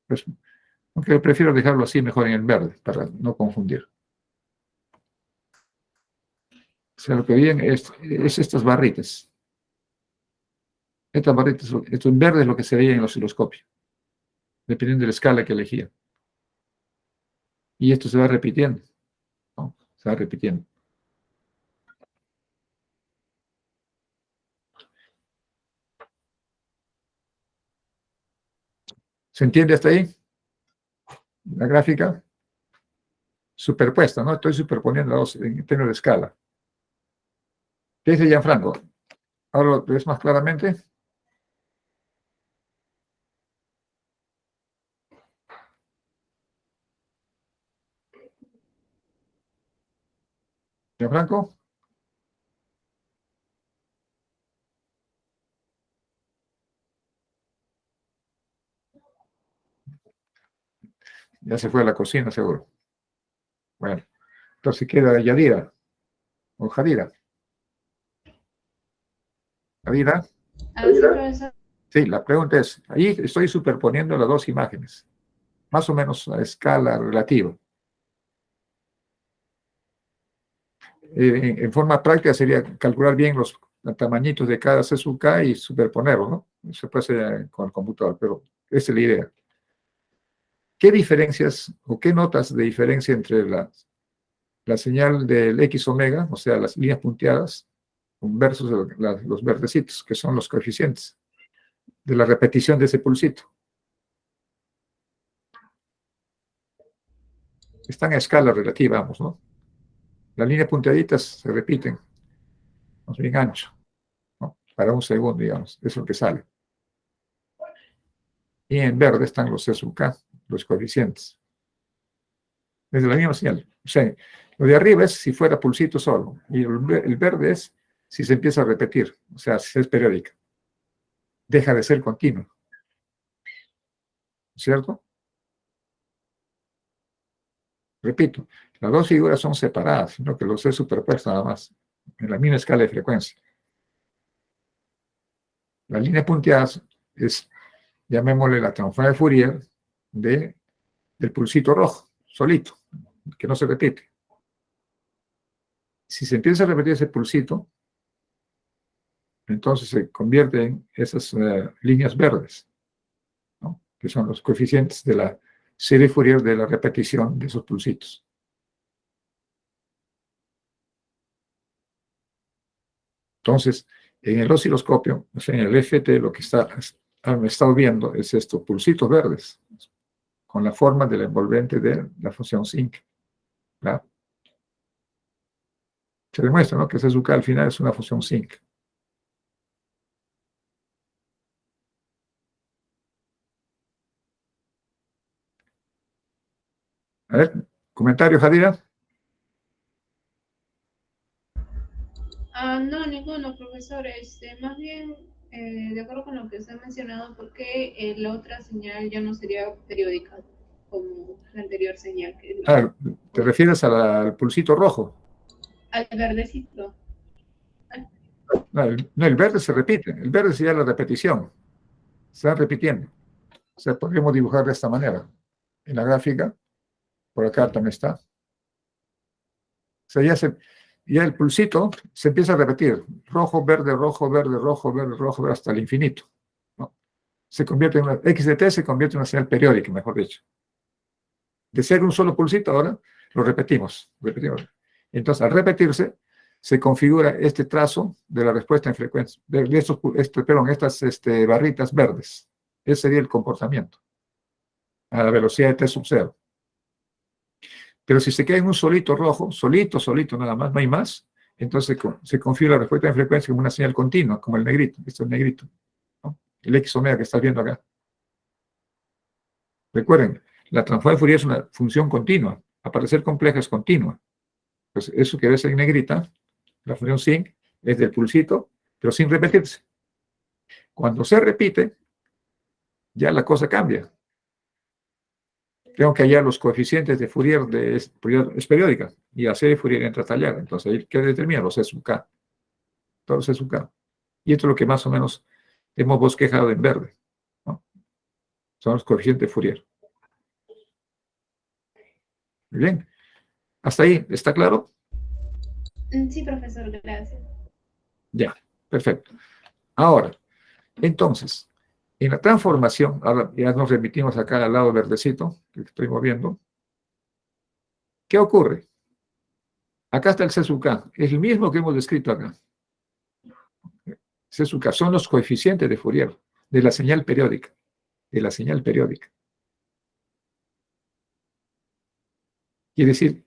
Pues, aunque prefiero dejarlo así mejor en el verde, para no confundir. O sea, lo que veían es estas barritas. Estas barritas, esto en verde es lo que se veía en el osciloscopio, dependiendo de la escala que elegía. Y esto se va repitiendo, ¿no? Se va repitiendo. ¿Se entiende hasta ahí? La gráfica superpuesta, ¿no? Estoy superponiendo dos en términos de escala. ¿Qué dice Gianfranco? ¿Ahora lo ves más claramente? ¿Gianfranco? Ya se fue a la cocina, seguro. Bueno, entonces queda Yadira o Jadira. Jadira. Ah, sí, profesor. Sí, la pregunta es, ahí estoy superponiendo las dos imágenes, más o menos a escala relativa. En forma práctica sería calcular bien los tamañitos de cada CSUK y superponerlo, ¿no? Se puede hacer con el computador, pero esa es la idea. ¿Qué diferencias o qué notas de diferencia entre la señal del X omega, o sea, las líneas punteadas, versus los verdecitos, que son los coeficientes de la repetición de ese pulsito? Están a escala relativa, vamos, ¿no? Las líneas punteaditas se repiten, más bien ancho, ¿no? Para un segundo, digamos, eso es lo que sale. Y en verde están los SUK, los coeficientes. Es de la misma señal. O sea, lo de arriba es si fuera pulsito solo, y el verde es si se empieza a repetir, o sea, si es periódica. Deja de ser continuo. ¿Cierto? Repito, las dos figuras son separadas, sino que los he superpuesto nada más, en la misma escala de frecuencia. La línea punteada es, llamémosle la transformación de Fourier del pulsito rojo, solito, que no se repite. Si se empieza a repetir ese pulsito, entonces se convierte en esas líneas verdes, ¿no? Que son los coeficientes de la serie Fourier de la repetición de esos pulsitos. Entonces, en el osciloscopio, o sea, en el FT, lo que me estado viendo es estos pulsitos verdes, con la forma del envolvente de la función sinc. ¿Verdad? Se demuestra, ¿no?, que CSUK al final es una función sinc. A ver, comentario, Jadira. No, ninguno, profesor. Más bien, de acuerdo con lo que usted ha mencionado, ¿por qué la otra señal ya no sería periódica como la anterior señal? Que es ¿Te refieres al pulsito rojo? al verdecito. No, el verde se repite. El verde sería la repetición. Se va repitiendo. O sea, podríamos dibujar de esta manera. En la gráfica, por acá también está. O sea, ya el pulsito se empieza a repetir. Rojo, verde, rojo, verde, rojo, verde, rojo, verde, hasta el infinito, ¿no? Se convierte en una, X de T se convierte en una señal periódica, mejor dicho. De ser un solo pulsito, ahora lo repetimos. Entonces, al repetirse, se configura este trazo de la respuesta en frecuencia, estas barritas verdes. Ese sería el comportamiento a la velocidad de T sub 0. Pero si se queda en un solito rojo, solito, nada más, no hay más, entonces se configura la respuesta en frecuencia como una señal continua, como el negrito. Esto es negrito, ¿no? El X omega que estás viendo acá. Recuerden, la transformación de Fourier es una función continua. A parecer compleja es continua. Pues eso que ves en negrita, la función sinc, es del pulsito, pero sin repetirse. Cuando se repite, ya la cosa cambia. Tengo que hallar los coeficientes de Fourier es periódica, y la serie de Fourier entra a tallar. Entonces, ahí ¿qué determina? Los C sub K. Todos los C sub K. Y esto es lo que más o menos hemos bosquejado en verde, ¿no? Son los coeficientes de Fourier. Muy bien. ¿Hasta ahí está claro? Sí, profesor, gracias. Ya, perfecto. Ahora, entonces, en la transformación, ahora ya nos remitimos acá al lado verdecito, que estoy moviendo. ¿Qué ocurre? Acá está el C sub K, es el mismo que hemos descrito acá. C sub K son los coeficientes de Fourier, de la señal periódica, Quiere decir,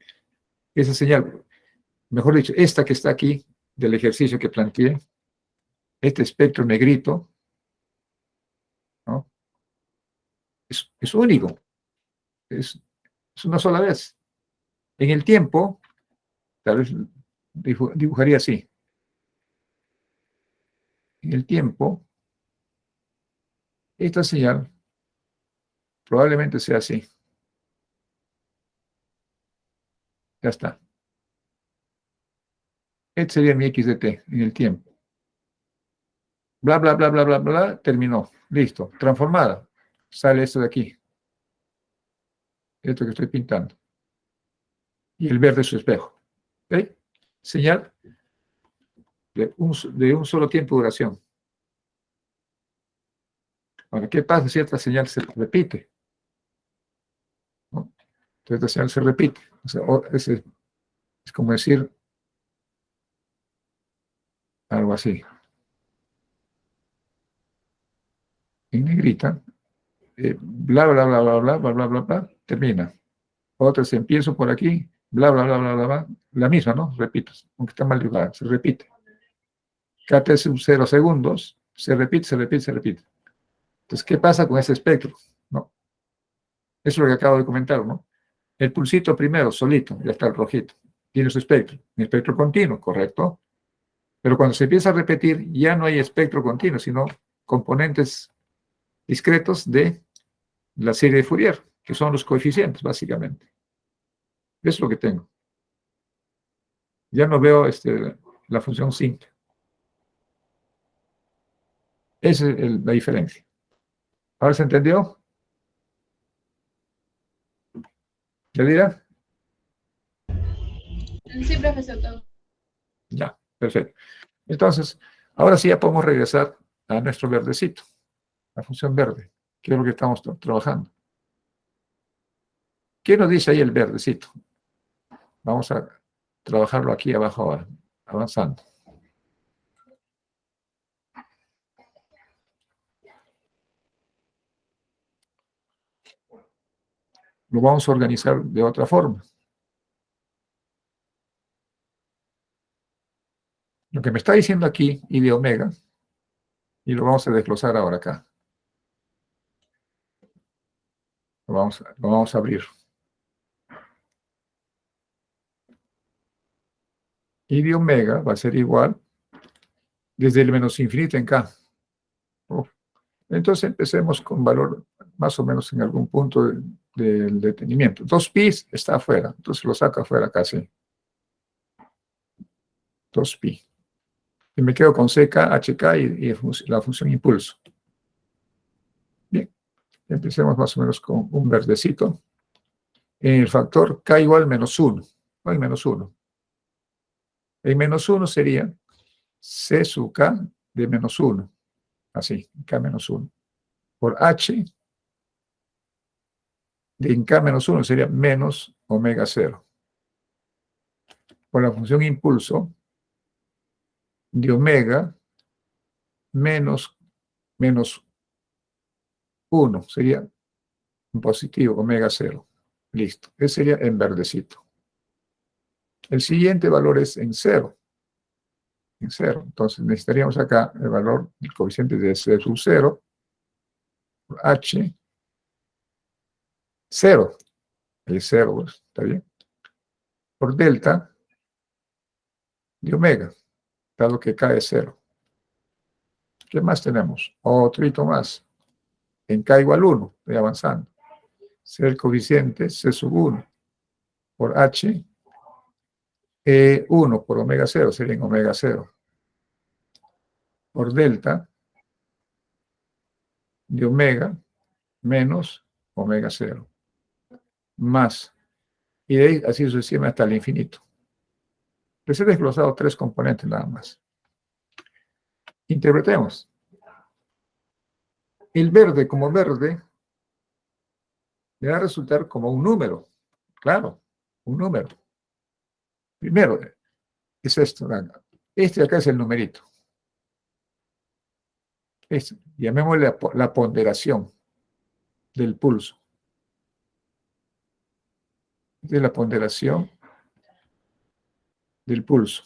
esa señal, mejor dicho, esta que está aquí, del ejercicio que planteé, este espectro negrito, ¿no?, es único, es una sola vez. En el tiempo, tal vez dibujaría así. En el tiempo, esta señal probablemente sea así. Ya está. Este sería mi X de T en el tiempo. Bla, bla, bla, bla, bla, bla, terminó. Listo. Transformada. Sale esto de aquí. Esto que estoy pintando. Y el verde es su espejo. ¿Ok? Señal de un solo tiempo de duración. Ahora, ¿qué pasa si esta señal se repite? ¿No? Entonces, esta señal se repite. O sea, es como decir algo así. En negrita, bla, bla, bla, bla, bla, bla, bla, bla, bla, termina. Otras empiezo por aquí, bla, bla, bla, bla, bla, bla, la misma, ¿no? Repito, aunque está mal dibujada, se repite. Cada 0 segundos, se repite, se repite, se repite. Entonces, ¿qué pasa con ese espectro? ¿No? Eso es lo que acabo de comentar, ¿no? El pulsito primero, solito, ya está el rojito, tiene su espectro, un espectro continuo, correcto. Pero cuando se empieza a repetir, ya no hay espectro continuo, sino componentes discretos de la serie de Fourier, que son los coeficientes, básicamente. Eso es lo que tengo. Ya no veo la función sinc. Esa es la diferencia. ¿Ahora se entendió? ¿Ya dirá? Sí, profesor, todo. Ya, perfecto. Entonces, ahora sí ya podemos regresar a nuestro verdecito, la función verde, que es lo que estamos trabajando. ¿Qué nos dice ahí el verdecito? Vamos a trabajarlo aquí abajo ahora, avanzando. lo vamos a organizar de otra forma. Lo que me está diciendo aquí, I de omega, y lo vamos a desglosar ahora acá. Lo vamos a abrir. I de omega va a ser igual desde el menos infinito en K. Entonces empecemos con valor más o menos en algún punto del detenimiento. 2pi está afuera, entonces lo saco afuera casi. 2pi. Y me quedo con CK, HK y la función impulso. Bien, empecemos más o menos con un verdecito. En el factor K igual menos 1. No hay menos 1. El menos 1 sería C sub K de menos 1. Así, K menos 1. Por H de en K menos 1 sería menos omega 0. Por la función impulso de omega menos 1 sería un positivo, omega 0. Listo. Ese sería en verdecito. El siguiente valor es en 0. En 0. Entonces necesitaríamos acá el valor del coeficiente de C sub 0 por H 0. El 0, pues, ¿está bien? Por delta de omega, dado que K es 0. ¿Qué más tenemos? Otro más. En K igual 1, estoy avanzando. Ser el coeficiente C sub 1 por H 1 por omega 0, sería en omega 0. Por delta de omega menos omega 0. Más. Y de ahí así sucesivamente hasta el infinito. Les he desglosado 3 componentes nada más. Interpretemos. El verde como verde me va a resultar como un número. Claro, un número. Primero, es esto. Este de acá es el numerito. Llamémosle la ponderación del pulso. Esta es la ponderación del pulso,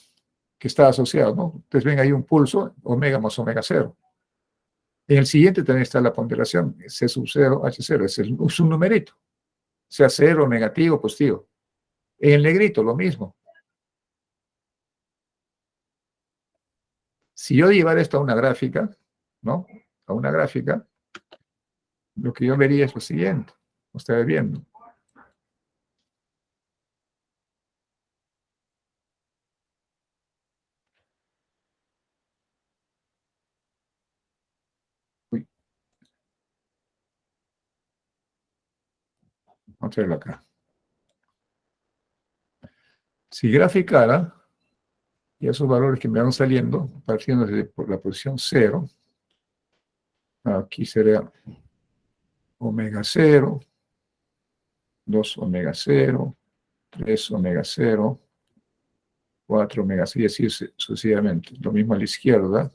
que está asociado, ¿no? Ustedes ven ahí un pulso, omega más omega 0. En el siguiente también está la ponderación, C sub 0, H0, es un numerito, sea 0, negativo, positivo. En el negrito, lo mismo. Si yo llevara esto a una gráfica, ¿no? A una gráfica, lo que yo vería es lo siguiente. Ustedes viendo. Uy. Vamos a verlo acá. Si graficara, y esos valores que me van saliendo, partiendo desde la posición 0, aquí sería omega 0, 2 omega 0, 3 omega 0, 4 omega 0, y así sucesivamente. Lo mismo a la izquierda.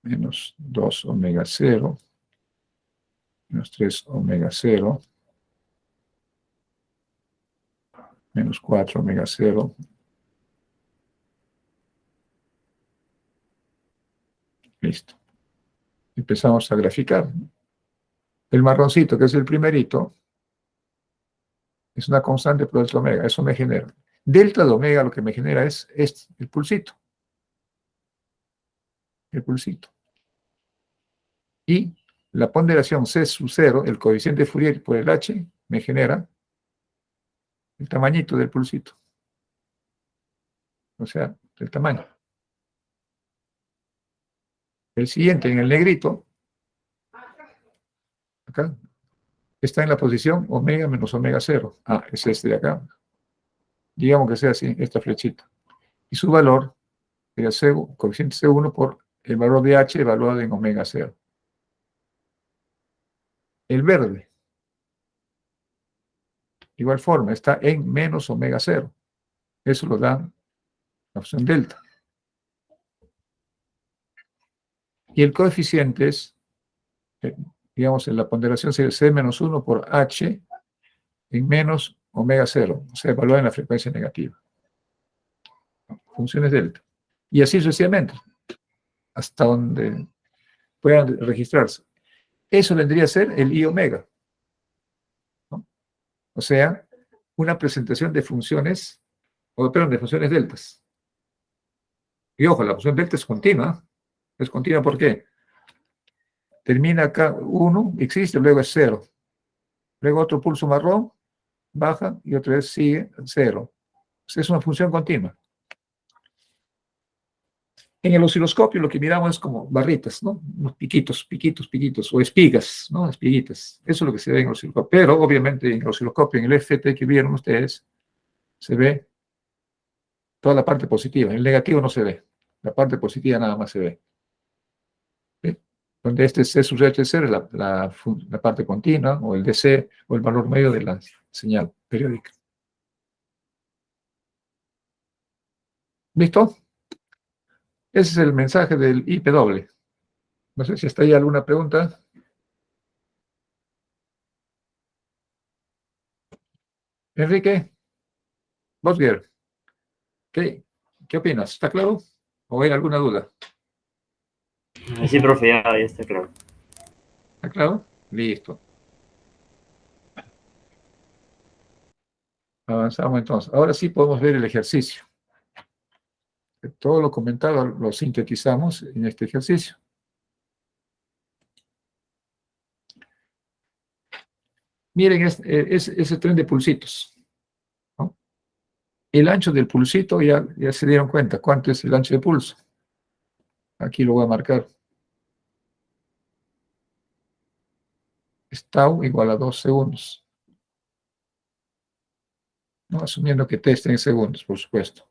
Menos 2 omega 0, menos 3 omega 0, menos 4 omega 0. Listo. Empezamos a graficar. El marroncito, que es el primerito, es una constante por delta omega. Eso me genera. Delta de omega lo que me genera es el pulsito. El pulsito. Y la ponderación C sub 0, el coeficiente de Fourier por el H, me genera el tamañito del pulsito. O sea, el tamaño. El siguiente, en el negrito, acá, está en la posición omega menos omega 0. Ah, es este de acá. Digamos que sea así, esta flechita. Y su valor sería coeficiente C1 por el valor de H evaluado en omega 0. El verde, de igual forma, está en menos omega 0. Eso lo da la opción delta. Y el coeficiente es digamos, en la ponderación sería C menos 1 por H en menos omega 0, o sea, evaluada en la frecuencia negativa. Funciones delta. Y así sucesivamente, hasta donde puedan registrarse. Eso vendría a ser el I omega, ¿no? O sea, una presentación de funciones, o perdón, de funciones deltas. Y ojo, la función delta es continua. ¿Es continua por qué? Termina acá 1, existe, luego es 0. Luego otro pulso marrón, baja y otra vez sigue 0. Es una función continua. En el osciloscopio lo que miramos es como barritas, ¿no? Unos piquitos, piquitos, piquitos, o espigas, ¿no? Espiguitas. Eso es lo que se ve en el osciloscopio. Pero obviamente en el osciloscopio, en el FT que vieron ustedes, se ve toda la parte positiva. En el negativo no se ve. La parte positiva nada más se ve. ¿Sí? Donde este C sub HC es la parte continua, o el DC, o el valor medio de la señal periódica. ¿Listo? Ese es el mensaje del IPW. No sé si está ahí alguna pregunta. Enrique, Bosger, ¿qué opinas? ¿Está claro? ¿O hay alguna duda? Sí, profe, ya está claro. ¿Está claro? Listo. Avanzamos entonces. Ahora sí podemos ver el ejercicio. Todo lo comentado lo sintetizamos en este ejercicio. Miren ese tren de pulsitos, ¿no? El ancho del pulsito, ya se dieron cuenta cuánto es el ancho de pulso. Aquí lo voy a marcar. Es tau igual a 2 segundos. ¿No? Asumiendo que t esté en segundos, por supuesto.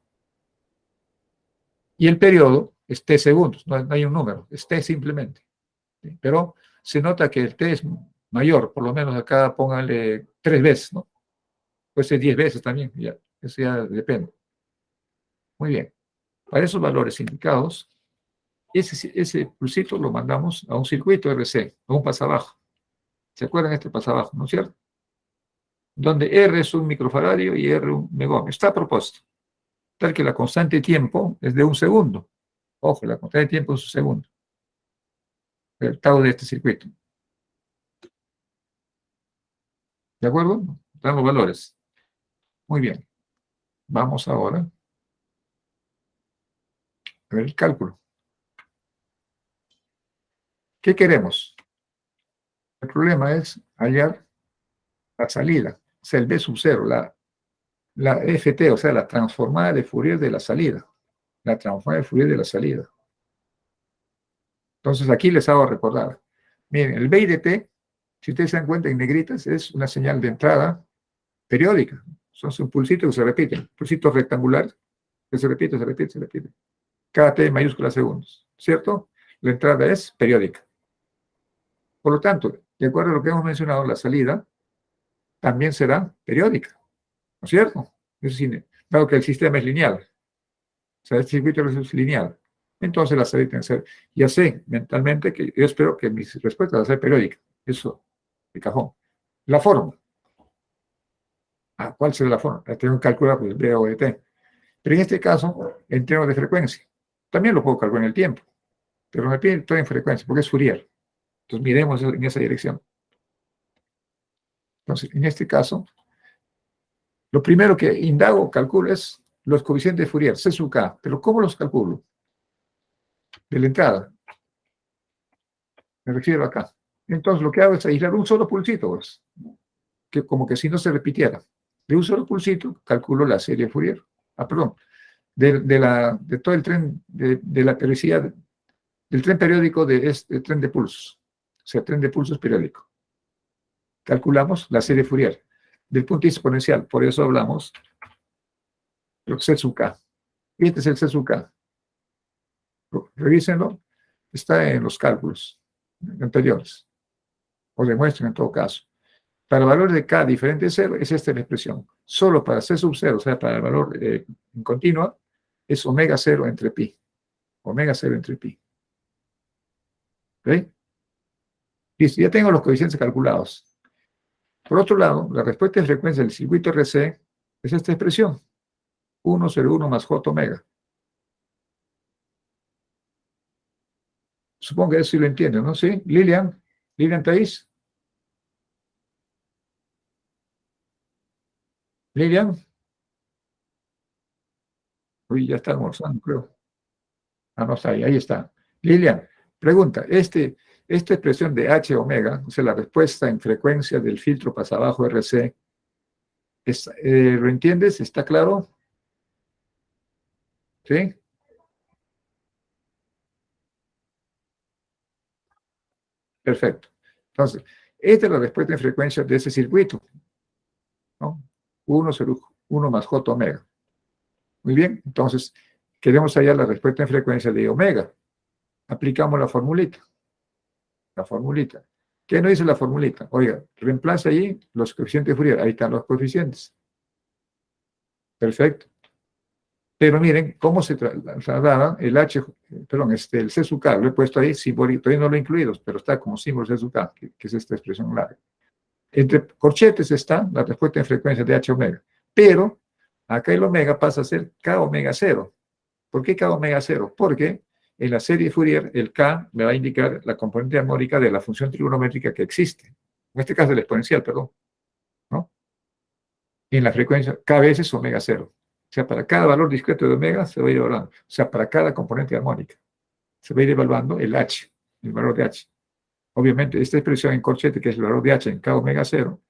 Y el periodo es t segundos, no hay un número, es t simplemente. ¿Sí? Pero se nota que el t es mayor, por lo menos acá pónganle 3 veces, ¿no? Puede ser 10 veces también, ya, eso ya depende. Muy bien. Para esos valores indicados, ese pulsito lo mandamos a un circuito RC, a un pasabajo. ¿Se acuerdan de este pasabajo, no es cierto? Donde R es un microfaradio y R un megómetro. Está a propósito. Tal que la constante de tiempo es de 1 segundo. Ojo, la constante de tiempo es 1 segundo. El tau de este circuito. ¿De acuerdo? Están los valores. Muy bien. Vamos ahora a ver el cálculo. ¿Qué queremos? El problema es hallar la salida, o sea, el B sub 0, la FT, o sea, la transformada de Fourier de la salida. La transformada de Fourier de la salida. Entonces aquí les hago recordar. Miren, el B y de T, si ustedes se dan cuenta en negritas, es una señal de entrada periódica. Son pulsitos que se repiten, pulsitos rectangulares que se repiten, se repiten, se repiten. Cada T en mayúsculas segundos, ¿cierto? La entrada es periódica. Por lo tanto, de acuerdo a lo que hemos mencionado, la salida también será periódica, ¿no es cierto? Es decir, dado que el sistema es lineal, o sea, el circuito es lineal, entonces la salida tiene que ser, ya sé mentalmente que yo espero que mis respuestas van a ser periódicas, eso, de cajón. La forma. ¿Cuál será la forma? Tengo que calcular pues, B o de T. Pero en este caso, en términos de frecuencia, también lo puedo calcular en el tiempo, pero me piden todo en frecuencia, porque es Fourier. Entonces, miremos en esa dirección. Entonces, en este caso, lo primero que indago, calculo, es los coeficientes de Fourier, C sub K. Pero ¿cómo los calculo? De la entrada. Me refiero acá. Entonces, lo que hago es aislar un solo pulsito, pues, que como que si no se repitiera. De un solo pulsito, calculo la serie Fourier. Perdón. De todo el tren, de la periodicidad, del tren periódico de este tren de pulsos. O sea, tren de pulsos periódico. Calculamos la serie Fourier del punto exponencial. Por eso hablamos de C sub K. Y este es el C sub K. Revísenlo. Está en los cálculos anteriores. Os demuestro en todo caso. Para el valor de K diferente de 0, es esta la expresión. Solo para C sub 0, o sea, para el valor en continua, es omega 0 entre pi. Omega 0 entre pi. ¿Ok? Listo, ya tengo los coeficientes calculados. Por otro lado, la respuesta de frecuencia del circuito RC es esta expresión, 1 sobre 1 más J omega. Supongo que eso sí lo entienden, ¿no? ¿Sí? Lilian, Thais. Lilian. Uy, ya está almorzando, creo. Ah, no está ahí, ahí está. Lilian, pregunta, esta expresión de H omega, o sea, la respuesta en frecuencia del filtro pasabajo RC, ¿lo entiendes? ¿Está claro? ¿Sí? Perfecto. Entonces, esta es la respuesta en frecuencia de ese circuito, ¿no? 1 sobre 1 más J omega. Muy bien, entonces, queremos hallar la respuesta en frecuencia de omega. Aplicamos la formulita. La formulita. ¿Qué nos dice la formulita? Oiga, reemplaza ahí los coeficientes de Fourier. Ahí están los coeficientes. Perfecto. Pero miren cómo se traslada el H, perdón, el C sub K. Lo he puesto ahí, simbólico, todavía no lo he incluido, pero está como símbolo C sub K, que es esta expresión larga. Entre corchetes está la respuesta en frecuencia de H omega. Pero acá el omega pasa a ser K omega 0. ¿Por qué K omega 0? Porque en la serie Fourier el K me va a indicar la componente armónica de la función trigonométrica que existe. En este caso el exponencial, perdón. ¿No? En la frecuencia K veces omega 0. O sea, para cada valor discreto de omega se va a ir evaluando. O sea, para cada componente armónica se va a ir evaluando el H, el valor de H. Obviamente, esta expresión en corchete, que es el valor de H en K omega 0,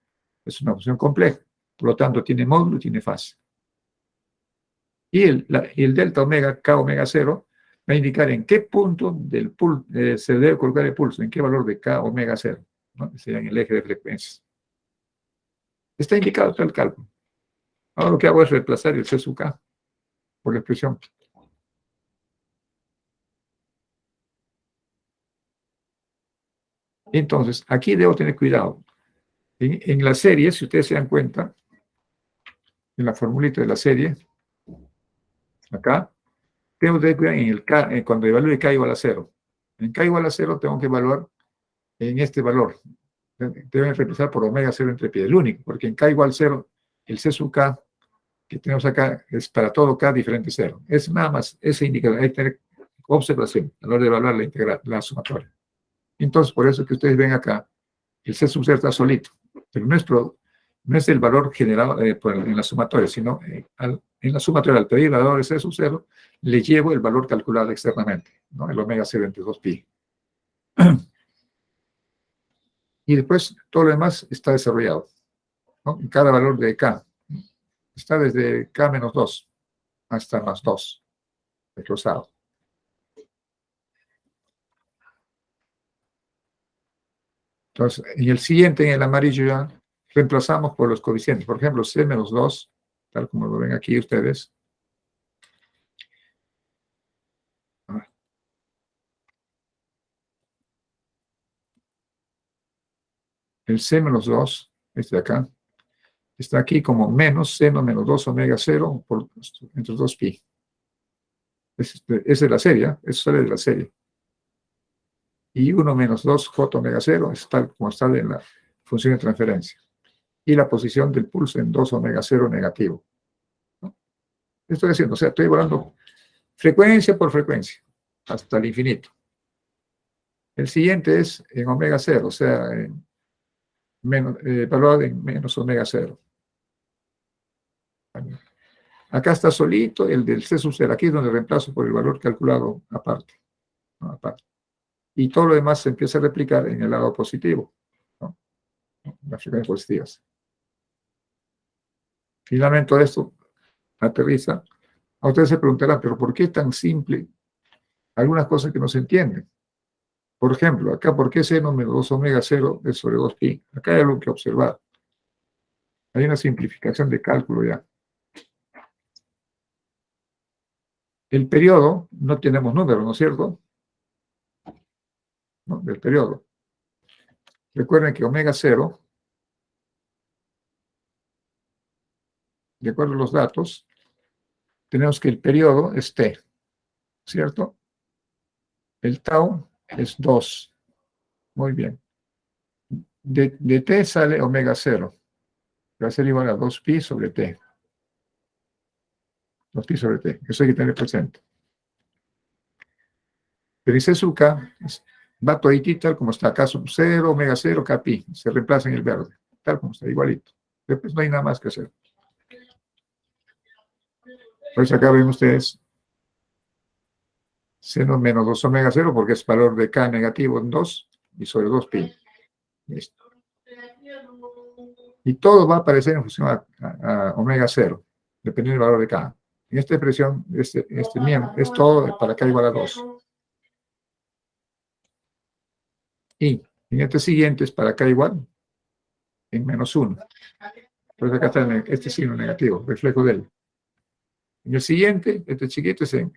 es una función compleja. Por lo tanto, tiene módulo y tiene fase. Y el delta omega, K omega 0, va a indicar en qué punto del se debe colocar el pulso, en qué valor de K omega 0, ¿no? Sería en el eje de frecuencias. Está indicado todo el cálculo. Ahora lo que hago es reemplazar el C sub K por la expresión. Entonces, aquí debo tener cuidado. En la serie, si ustedes se dan cuenta, en la formulita de la serie, acá, tengo que tener cuidado en el K, cuando evalúe K igual a 0. En K igual a 0 tengo que evaluar en este valor. Deben reemplazar por omega 0 entre pi, el único, porque en K igual a 0, el C sub K que tenemos acá es para todo K diferente 0. Es nada más ese indicador. Hay que tener observación a la hora de evaluar la integral, la sumatoria. Entonces, por eso que ustedes ven acá, el C sub 0 está solito, pero no es el valor generado en la sumatoria, sino en la sumatoria, al pedir el valor de C sub 0, le llevo el valor calculado externamente, ¿no? El omega 0 entre 2pi. Y después todo lo demás está desarrollado, ¿no? En cada valor de K. Está desde K menos 2 hasta más 2, desglosado. Entonces, en el siguiente, en el amarillo ya, reemplazamos por los coeficientes. Por ejemplo, C menos 2, tal como lo ven aquí ustedes. El C menos 2, este de acá, está aquí como menos seno menos 2 omega 0 entre 2pi. Esa es la serie, eso sale de la serie. Y 1 menos 2 J omega 0 es tal como está en la función de transferencia. Y la posición del pulso en 2 omega 0 negativo. ¿No? Estoy haciendo, o sea, estoy evaluando frecuencia por frecuencia, hasta el infinito. El siguiente es en omega 0, o sea, evaluado en menos omega 0. Acá está solito el del C sub 0, aquí es donde reemplazo por el valor calculado aparte, ¿no? Aparte. Y todo lo demás se empieza a replicar en el lado positivo, ¿no? Las frecuencias positivas. Finalmente todo esto aterriza. A ustedes se preguntarán, pero ¿por qué es tan simple? Algunas cosas que no se entienden. Por ejemplo, acá, ¿por qué seno menos 2 omega 0 es sobre 2pi? Acá hay algo que observar. Hay una simplificación de cálculo ya. El periodo, no tenemos número, ¿no es cierto? ¿No? Del periodo. Recuerden que omega 0, de acuerdo a los datos, tenemos que el periodo es T, ¿cierto? El tau es 2. Muy bien. De T sale omega 0, que va a ser igual a 2pi sobre T. 2pi sobre T, eso hay que tener presente. Pero C sub K va toditito tal como está, K sub 0, omega 0, K pi, se reemplaza en el verde, tal como está, igualito. Después no hay nada más que hacer. Por eso acá ven ustedes seno menos 2 omega 0, porque es valor de K negativo en 2 y sobre 2pi. Listo. Y todo va a aparecer en función a omega 0, dependiendo del valor de K. En esta expresión, es todo para K igual a 2. Y en este siguiente es para K igual en menos 1. Entonces acá está este signo negativo, reflejo de él. En el siguiente, este chiquito es en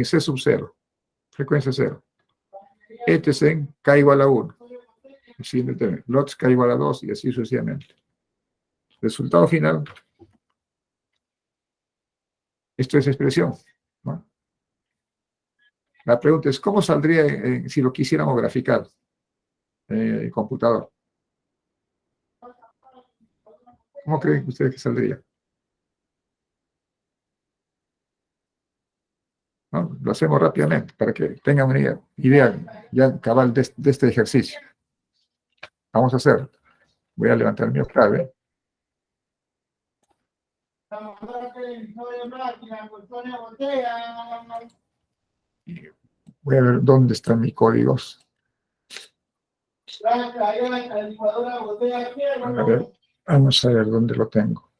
C sub 0, frecuencia 0. Este es en K igual a 1. El siguiente término, lots K igual a 2 y así sucesivamente. Resultado final, esto es expresión, ¿no? La pregunta es, ¿cómo saldría si lo quisiéramos graficar en el computador? ¿Cómo creen ustedes que saldría? ¿No? Lo hacemos rápidamente para que tengan una idea ya cabal de este ejercicio. Vamos a hacer. Voy a levantar mi clave. Voy a ver dónde están mis códigos. A ver, vamos a ver dónde lo tengo.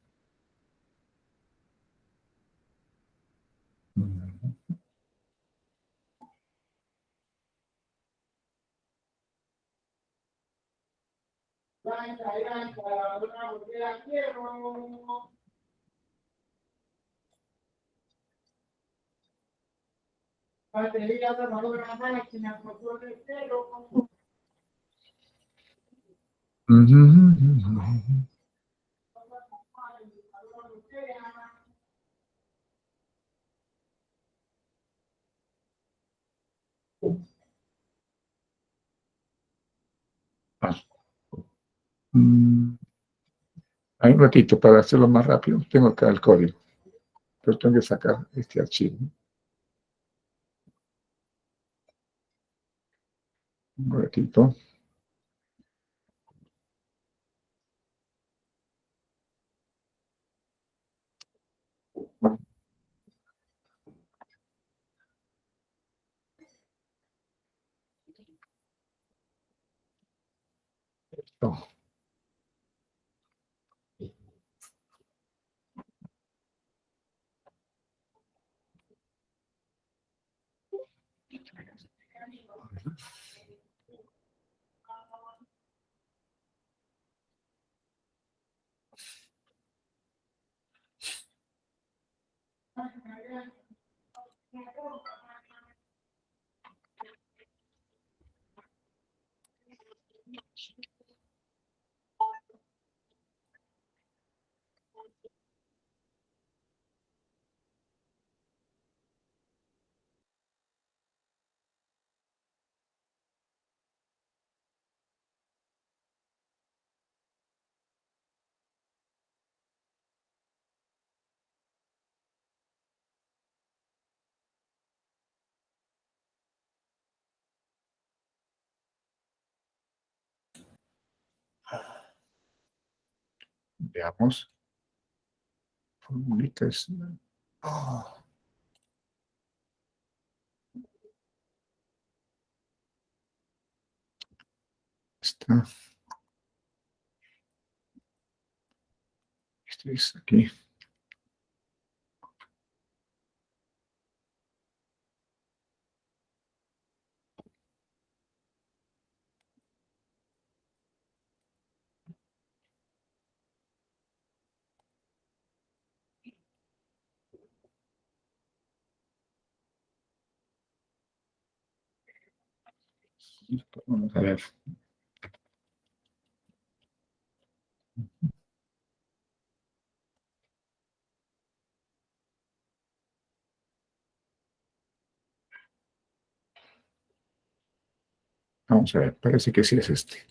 Hay un ratito para hacerlo más rápido. Tengo acá el código, pero tengo que sacar este archivo. Un ratito. No. Veamos. Formulitas. Oh. Está. Esto es aquí. Vamos a ver. Vamos a ver. Parece que sí es este.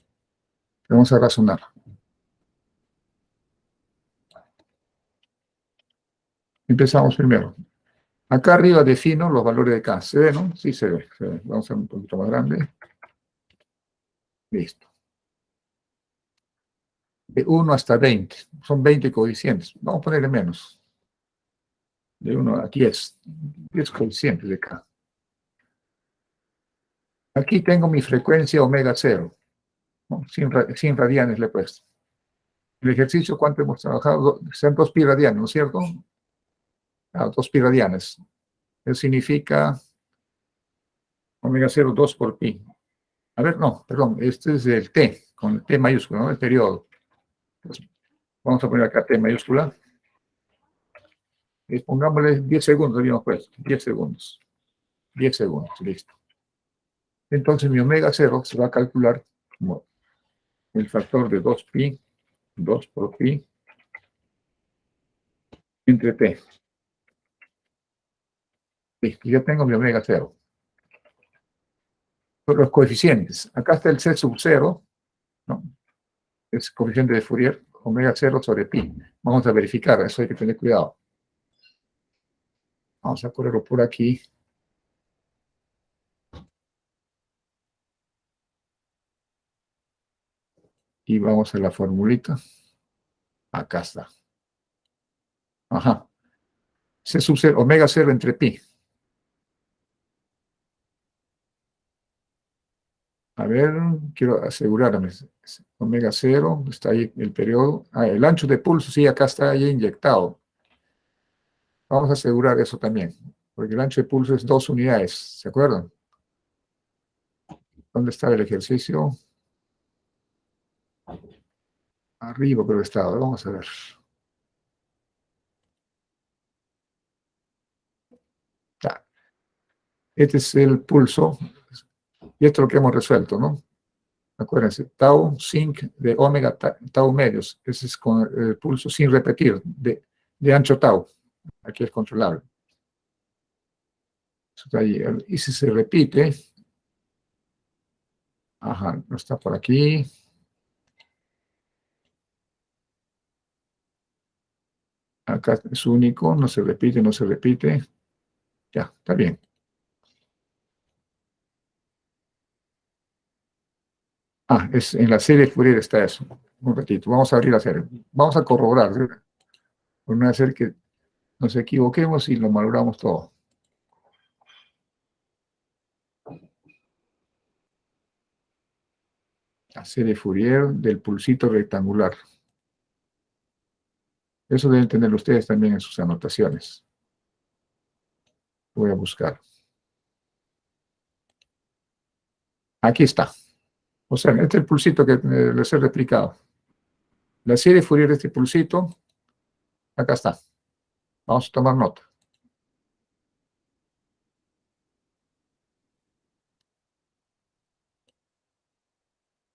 Vamos a razonar. Empezamos primero. Acá arriba defino los valores de K. ¿Se ve, no? Sí se ve. Se ve. Vamos a hacer un poquito más grande. Listo. De 1 hasta 20. Son 20 coeficientes. Vamos a ponerle menos. De 1 a 10. 10 coeficientes de K. Aquí tengo mi frecuencia omega 0. ¿No? 100 radianes le he puesto. El ejercicio, ¿cuánto hemos trabajado? Sean 2 pi radianes, ¿no es cierto? 2 pi radianes. Eso significa omega 0, 2 por pi. A ver, no, perdón, este es el T, con el T mayúscula, ¿no? El periodo. Entonces, vamos a poner acá T mayúscula. Y pongámosle 10 segundos, habíamos puesto. 10 segundos. 10 segundos, listo. Entonces mi omega 0 se va a calcular como el factor de 2 pi, 2 por pi, entre T. Listo, ya tengo mi omega 0. Los coeficientes. Acá está el C sub 0, ¿no? Es coeficiente de Fourier, omega 0 sobre pi. Vamos a verificar, eso hay que tener cuidado. Vamos a ponerlo por aquí. Y vamos a la formulita. Acá está. Ajá. C sub 0, omega 0 entre pi. A ver, quiero asegurarme. Omega 0, está ahí el periodo. Ah, el ancho de pulso, sí, acá está ahí inyectado. Vamos a asegurar eso también, porque el ancho de pulso es 2 unidades, ¿se acuerdan? ¿Dónde estaba el ejercicio? Arriba, pero estaba. Vamos a ver. Ya. Este es el pulso, y esto es lo que hemos resuelto, ¿no? Acuérdense, tau sin de omega tau medios. Ese es con el pulso sin repetir, de ancho tau. Aquí es controlable. Eso está ahí. Y si se repite, ajá, no está por aquí. Acá es único, no se repite, no se repite. Ya, está bien. Ah, en la serie Fourier está eso. Un ratito, vamos a abrir la serie. Vamos a corroborar, ¿sí? Por no hacer que nos equivoquemos y lo malogramos todo. La serie Fourier del pulsito rectangular. Eso deben tener ustedes también en sus anotaciones. Voy a buscar. Aquí está. O sea, este es el pulsito que les he replicado. La serie Fourier de este pulsito, acá está. Vamos a tomar nota.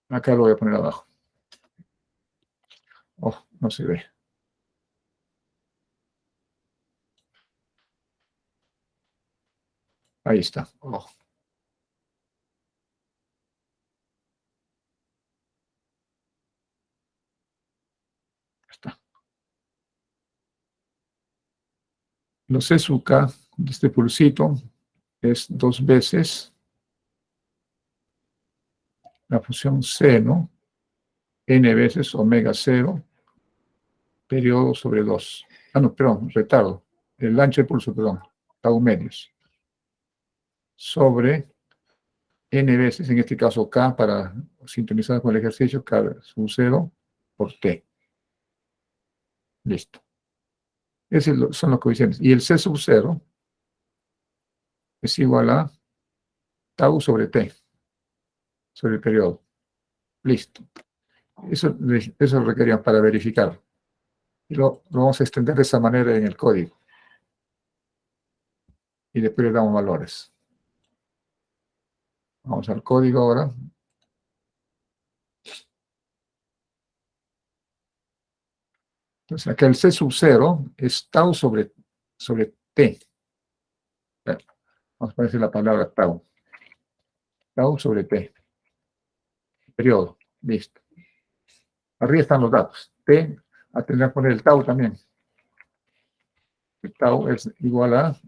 Acá lo voy a poner abajo. Oh, no se ve. Ahí está. Oh. Está. Los C sub K de este pulsito es 2 veces la función seno, n veces omega 0, periodo sobre 2. Ah, no, perdón, retardo. El ancho de pulso, perdón, tau medios. Sobre n veces, en este caso K, para sintonizar con el ejercicio, K sub 0 por T. Listo. Esos son los coeficientes. Y el C sub 0 es igual a tau sobre T, sobre el periodo. Listo. Eso requerían para verificar. Y lo vamos a extender de esa manera en el código. Y después le damos valores. Vamos al código ahora. Entonces, acá el C sub 0 es tau sobre T. Vamos a poner la palabra tau. Tau sobre T. Periodo. Listo. Arriba están los datos. T, tendrán que poner el tau también. El tau es igual a,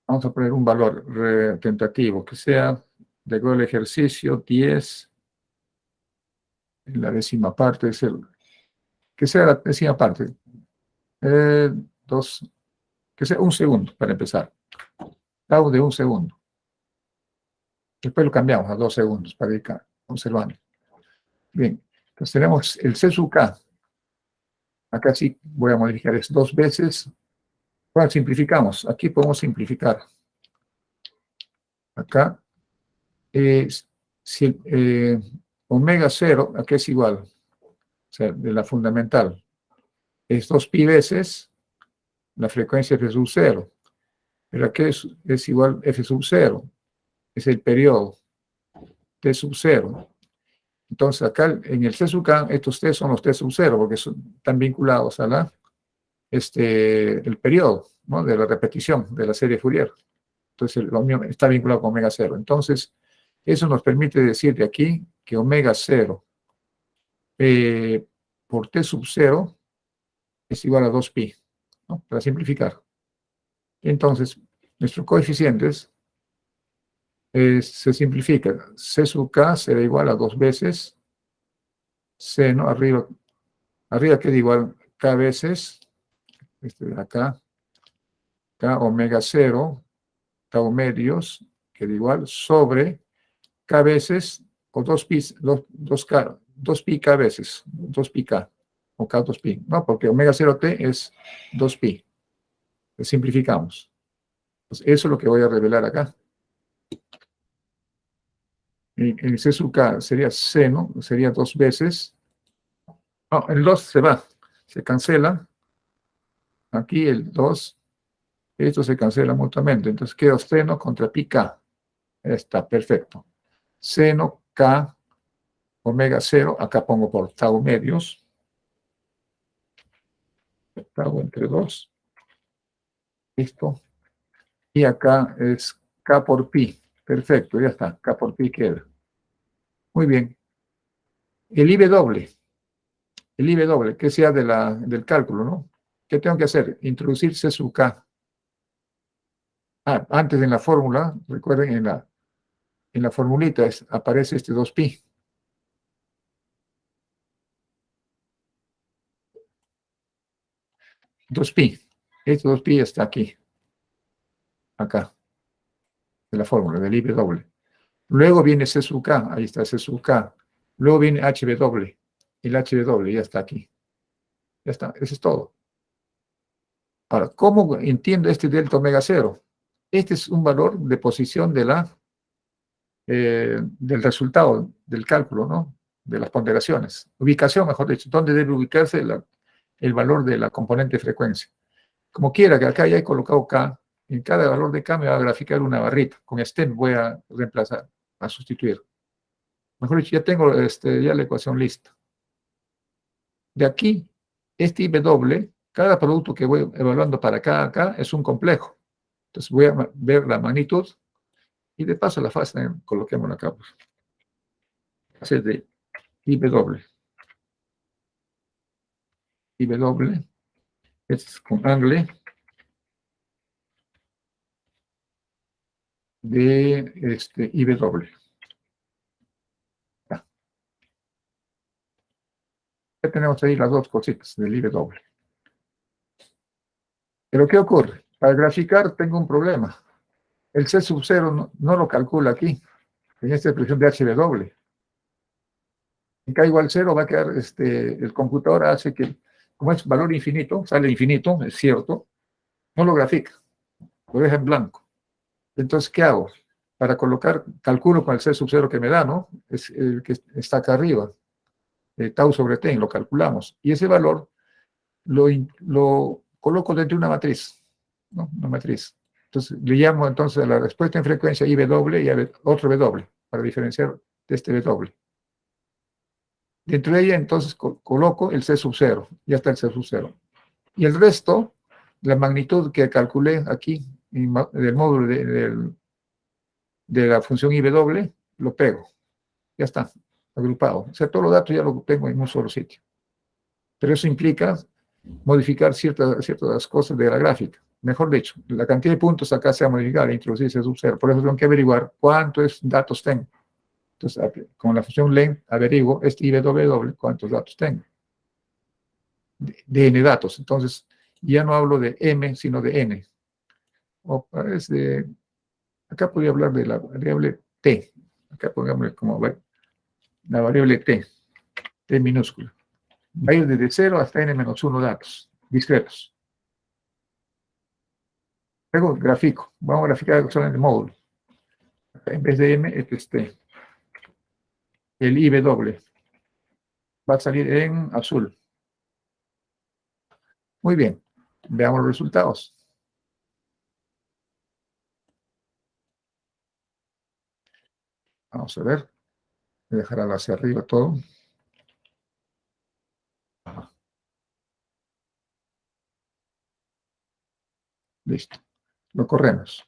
vamos a poner un valor tentativo, que sea, de acuerdo al ejercicio, 10, en la décima parte, que sea la décima parte. 2, que sea 1 segundo para empezar. Tau de 1 segundo. Después lo cambiamos a 2 segundos para ir observando. Bien, entonces tenemos el C sub K. Acá sí voy a modificar es 2 veces. Bueno, simplificamos. Aquí podemos simplificar. Acá, si omega 0, acá es igual, o sea, de la fundamental, es 2pi veces la frecuencia F sub 0. Pero aquí es igual F sub 0. Es el periodo T sub 0. Entonces, acá en el C sub K, estos T son los T sub 0, porque están vinculados a el periodo, ¿no?, de la repetición de la serie Fourier. Entonces, lo mío está vinculado con omega 0. Entonces, eso nos permite decir de aquí que omega 0 por T sub 0 es igual a 2pi, ¿no?, para simplificar. Entonces, nuestros coeficientes se simplifica. C sub K será igual a 2 veces C, ¿no? Arriba queda igual K veces, de acá, K omega 0, tau medios, queda igual, sobre K veces, o 2pi K veces, 2pi K, o K 2pi, ¿no? Porque omega 0T es 2pi. Lo simplificamos. Pues eso es lo que voy a revelar acá. En C sub K sería C, ¿no? Sería 2 veces. No, el 2 se va, se cancela. Aquí el 2, esto se cancela mutuamente. Entonces queda seno contra pi K. Está perfecto. Seno K omega 0, acá pongo por tau medios. Tau entre 2. Listo. Y acá es K por pi. Perfecto, ya está. K por pi queda. Muy bien. El I doble. El I doble, que sea del cálculo, ¿no? ¿Qué tengo que hacer? Introducir C sub K. Antes en la fórmula, recuerden, en la formulita aparece este 2pi. Este 2pi está aquí. Acá. De la fórmula, del I doble. Luego viene C sub K. Ahí está C sub K. Luego viene H doble. El H doble ya está aquí. Ya está. Eso es todo. Ahora, ¿cómo entiendo este delta omega 0? Este es un valor de posición del resultado del cálculo, ¿no? De las ponderaciones. Ubicación, mejor dicho, ¿dónde debe ubicarse el valor de la componente de frecuencia? Como quiera, que acá ya he colocado K, en cada valor de K me va a graficar una barrita. Con stem voy a reemplazar, a sustituir. Mejor dicho, ya tengo ya la ecuación lista. De aquí, este IW, cada producto que voy evaluando para acá es un complejo. Entonces voy a ver la magnitud y de paso la fase coloquémosla acá. Pues. Fase de IW. IW es con angle de IW. Ya tenemos ahí las dos cositas del IW. Pero ¿qué ocurre? Para graficar tengo un problema. El C sub 0 no lo calcula aquí, en esta expresión de HW. En K igual 0 va a quedar, el computador hace que, como es valor infinito, sale infinito, es cierto, no lo grafica, lo deja en blanco. Entonces, ¿qué hago? Para colocar, calculo con el C sub 0 que me da, ¿no? Es el que está acá arriba, tau sobre t, lo calculamos. Y ese valor lo coloco dentro de una matriz, ¿no? Una matriz. Entonces, le llamo entonces a la respuesta en frecuencia IW y a otro W, para diferenciar de este W. Dentro de ella, entonces, coloco el C sub 0. Ya está el C sub 0. Y el resto, la magnitud que calculé aquí, del módulo de la función IW, lo pego. Ya está. agrupado. O sea, todos los datos ya los tengo en un solo sitio. Pero eso implica modificar ciertas cosas de la gráfica. Mejor dicho, la cantidad de puntos acá se va a modificar e introducirse sub 0. Por eso tengo que averiguar cuántos datos tengo. Entonces, con la función len averiguo este IWW cuántos datos tengo. De n datos. Entonces, ya no hablo de m, sino de n. Acá podría hablar de la variable t. Acá pongamos como la variable t minúscula. Va a ir desde 0 hasta n-1 datos discretos. Luego gráfico. Vamos a graficar solamente el módulo. En vez de m, este es t. El IW va a salir en azul. Muy bien. Veamos los resultados. Vamos a ver. Voy a dejar hacia arriba todo. Ajá. Listo. Lo corremos.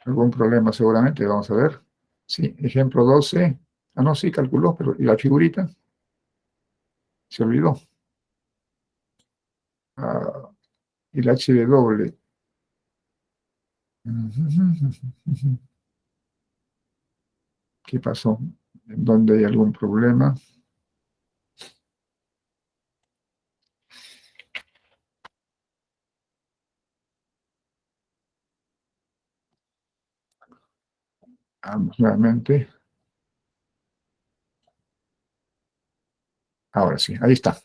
Algún problema seguramente, vamos a ver. Sí, ejemplo 12. Ah, no, sí, calculó, pero ¿y la figurita? Se olvidó. Ah, y el HW. ¿Qué pasó? ¿En dónde hay algún problema? Vamos nuevamente. Ahora sí, ahí está.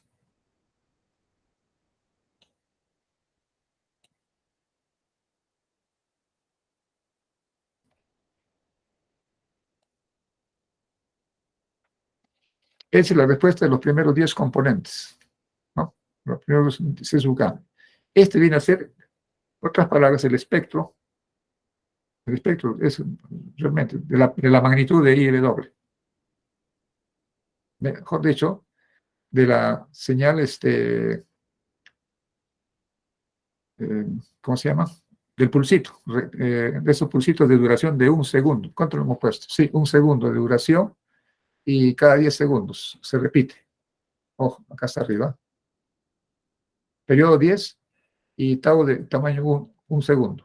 Esa es la respuesta de los primeros 10 componentes, ¿no? Los primeros CSUK. Este viene a ser, por otras palabras, el espectro. El espectro es realmente de la magnitud de IW. Mejor dicho, de la señal, ¿cómo se llama? Del pulsito, de esos pulsitos de duración de 1 segundo. ¿Cuánto lo hemos puesto? Sí, 1 segundo de duración y cada 10 segundos se repite. Ojo, acá está arriba. Periodo 10 y tau de tamaño 1 segundo.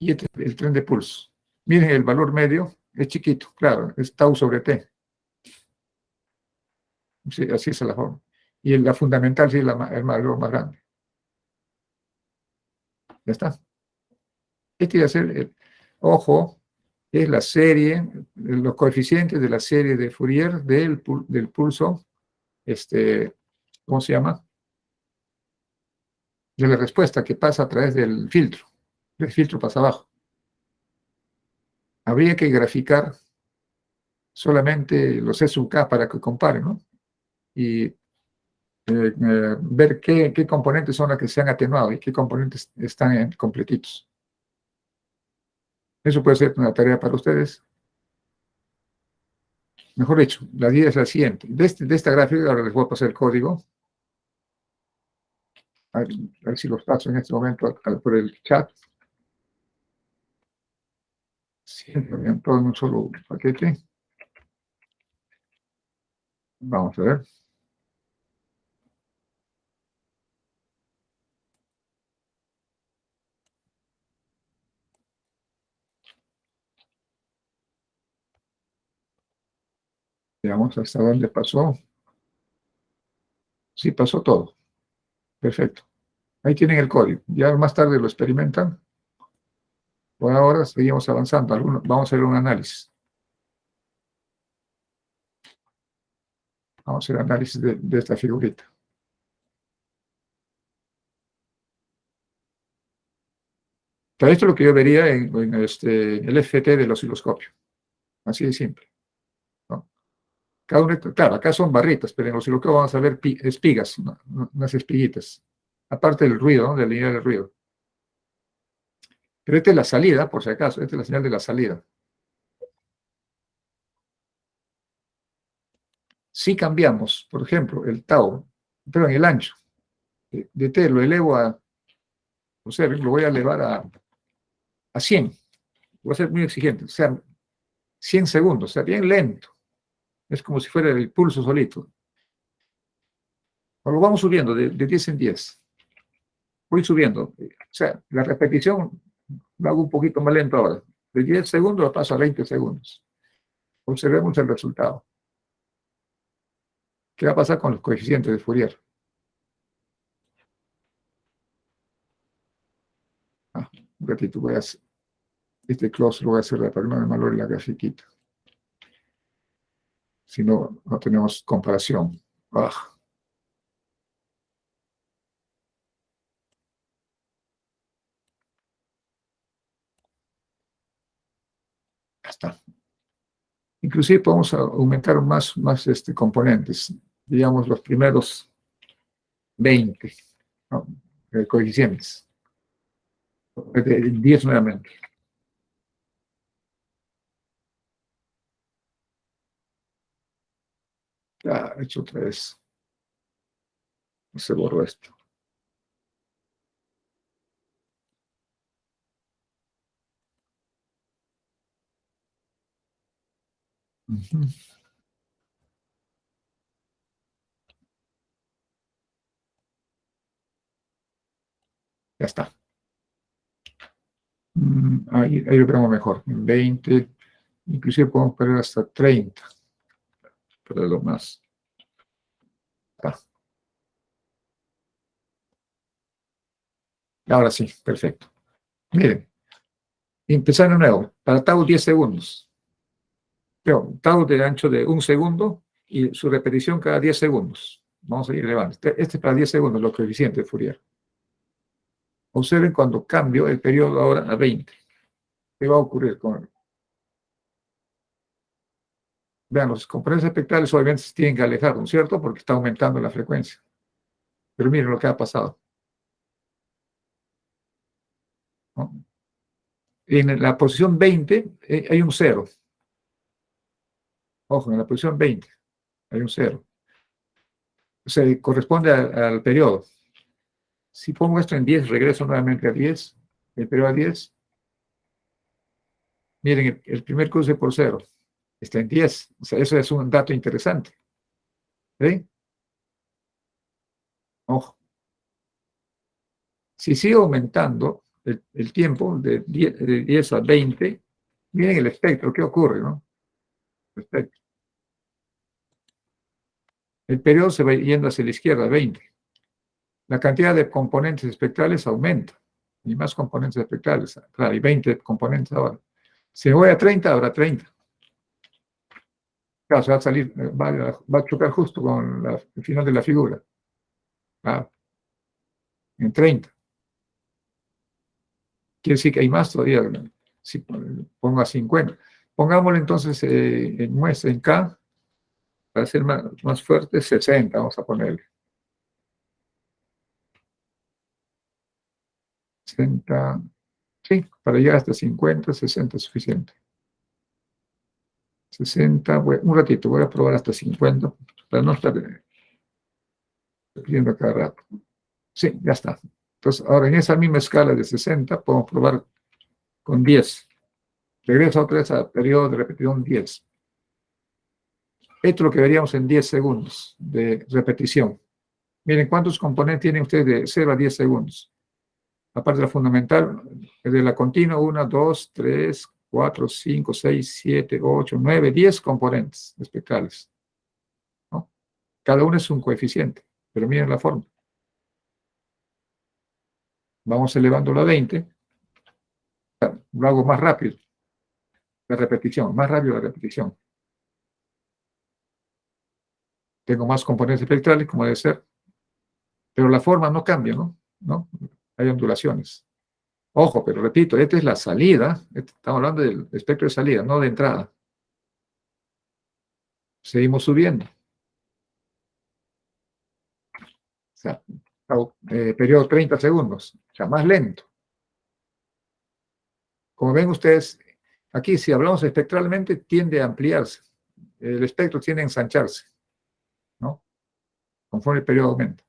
Y este es el tren de pulso. Miren, el valor medio es chiquito, claro, es tau sobre t. Sí, así es la forma. Y la fundamental sí es el valor más grande. Ya está. Este va a ser, ojo, es la serie, los coeficientes de la serie de Fourier del pulso, ¿cómo se llama? De la respuesta que pasa a través del filtro. El filtro pasa abajo. Habría que graficar solamente los S sub K para que comparen, ¿no? Y ver qué componentes son las que se han atenuado y qué componentes están completitos. Eso puede ser una tarea para ustedes. Mejor dicho, la guía es la siguiente. De esta gráfica, ahora les voy a pasar el código. A ver si los paso en este momento por el chat. Siempre bien, todo en un solo paquete. Vamos a ver. Veamos hasta dónde pasó. Sí, pasó todo. Perfecto. Ahí tienen el código. Ya más tarde lo experimentan. Por ahora seguimos avanzando. Vamos a hacer un análisis. Vamos a hacer análisis de esta figurita. Esto es lo que yo vería en el FT del osciloscopio. Así de simple, ¿no? Cada uno, claro, acá son barritas, pero en el osciloscopio vamos a ver espigas, ¿no? Unas espiguitas. Aparte del ruido, ¿no? De la línea del ruido. Pero esta es la salida, por si acaso. Esta es la señal de la salida. Si cambiamos, por ejemplo, el tau, pero en el ancho, de t lo elevo a, observen, lo voy a elevar a 100. Voy a ser muy exigente, o sea, 100 segundos, o sea, bien lento. Es como si fuera el pulso solito. O lo vamos subiendo de 10 en 10. Voy subiendo. O sea, la repetición lo hago un poquito más lento ahora. De 10 segundos lo paso a 20 segundos. Observemos el resultado. ¿Qué va a pasar con los coeficientes de Fourier? Un ratito voy a hacer. Este close lo voy a hacer para que no me malore la grafiquita. Si no, no tenemos comparación. Ya está. Inclusive podemos aumentar más componentes. Digamos, los primeros 20, ¿no? Coeficientes. De 10 nuevamente. Ya, he hecho otra vez. Se borró esto. Ya está. Ahí lo vemos mejor. 20, inclusive podemos perder hasta 30. Pero lo más. Ahora sí, perfecto. Miren, empezar de nuevo. Para tau 10 segundos. Pero tau de ancho de 1 segundo y su repetición cada 10 segundos. Vamos a ir elevando. Este es para 10 segundos, los coeficientes de Fourier. Observen cuando cambio el periodo ahora a 20. ¿Qué va a ocurrir con él? Vean, los componentes espectrales obviamente se tienen que alejar, ¿no es cierto? Porque está aumentando la frecuencia. Pero miren lo que ha pasado, ¿no? En la posición 20 hay un 0. Ojo, en la posición 20 hay un 0. O sea, corresponde al periodo. Si pongo esto en 10, regreso nuevamente a 10, el periodo a 10. Miren, el primer cruce por 0 está en 10. O sea, eso es un dato interesante. ¿Sí? Ojo. Si sigue aumentando el tiempo de 10 a 20, miren el espectro, ¿qué ocurre, no? El espectro. El periodo se va yendo hacia la izquierda, 20. La cantidad de componentes espectrales aumenta. Y más componentes espectrales. Claro, hay 20 componentes ahora. Si voy a 30, habrá 30. Claro, se va a salir, va a chocar justo con el final de la figura. Claro. En 30. Quiere decir que hay más todavía. Si pongo a 50. Pongámoslo entonces en muestra, en K, para ser más fuerte, 60, vamos a ponerle. 60, sí, para llegar hasta 50, 60 es suficiente. 60, un ratito, voy a probar hasta 50, para no estar repitiendo cada rato. Sí, ya está. Entonces, ahora en esa misma escala de 60, podemos probar con 10. Regreso otra vez al periodo de repetición 10. Esto es lo que veríamos en 10 segundos de repetición. Miren, ¿cuántos componentes tienen ustedes de 0 a 10 segundos? Aparte de la fundamental, de la continua, 1, 2, 3, 4, 5, 6, 7, 8, 9, 10 componentes espectrales, ¿no? Cada uno es un coeficiente, pero miren la forma. Vamos elevándolo a 20. Lo hago más rápido. La repetición, más rápido la repetición. Tengo más componentes espectrales, como debe ser. Pero la forma no cambia, ¿no? Hay ondulaciones. Ojo, pero repito, esta es la salida. Estamos hablando del espectro de salida, no de entrada. Seguimos subiendo. O sea, periodo 30 segundos. O sea, más lento. Como ven ustedes, aquí si hablamos espectralmente, tiende a ampliarse. El espectro tiende a ensancharse, ¿no? Conforme el periodo aumenta.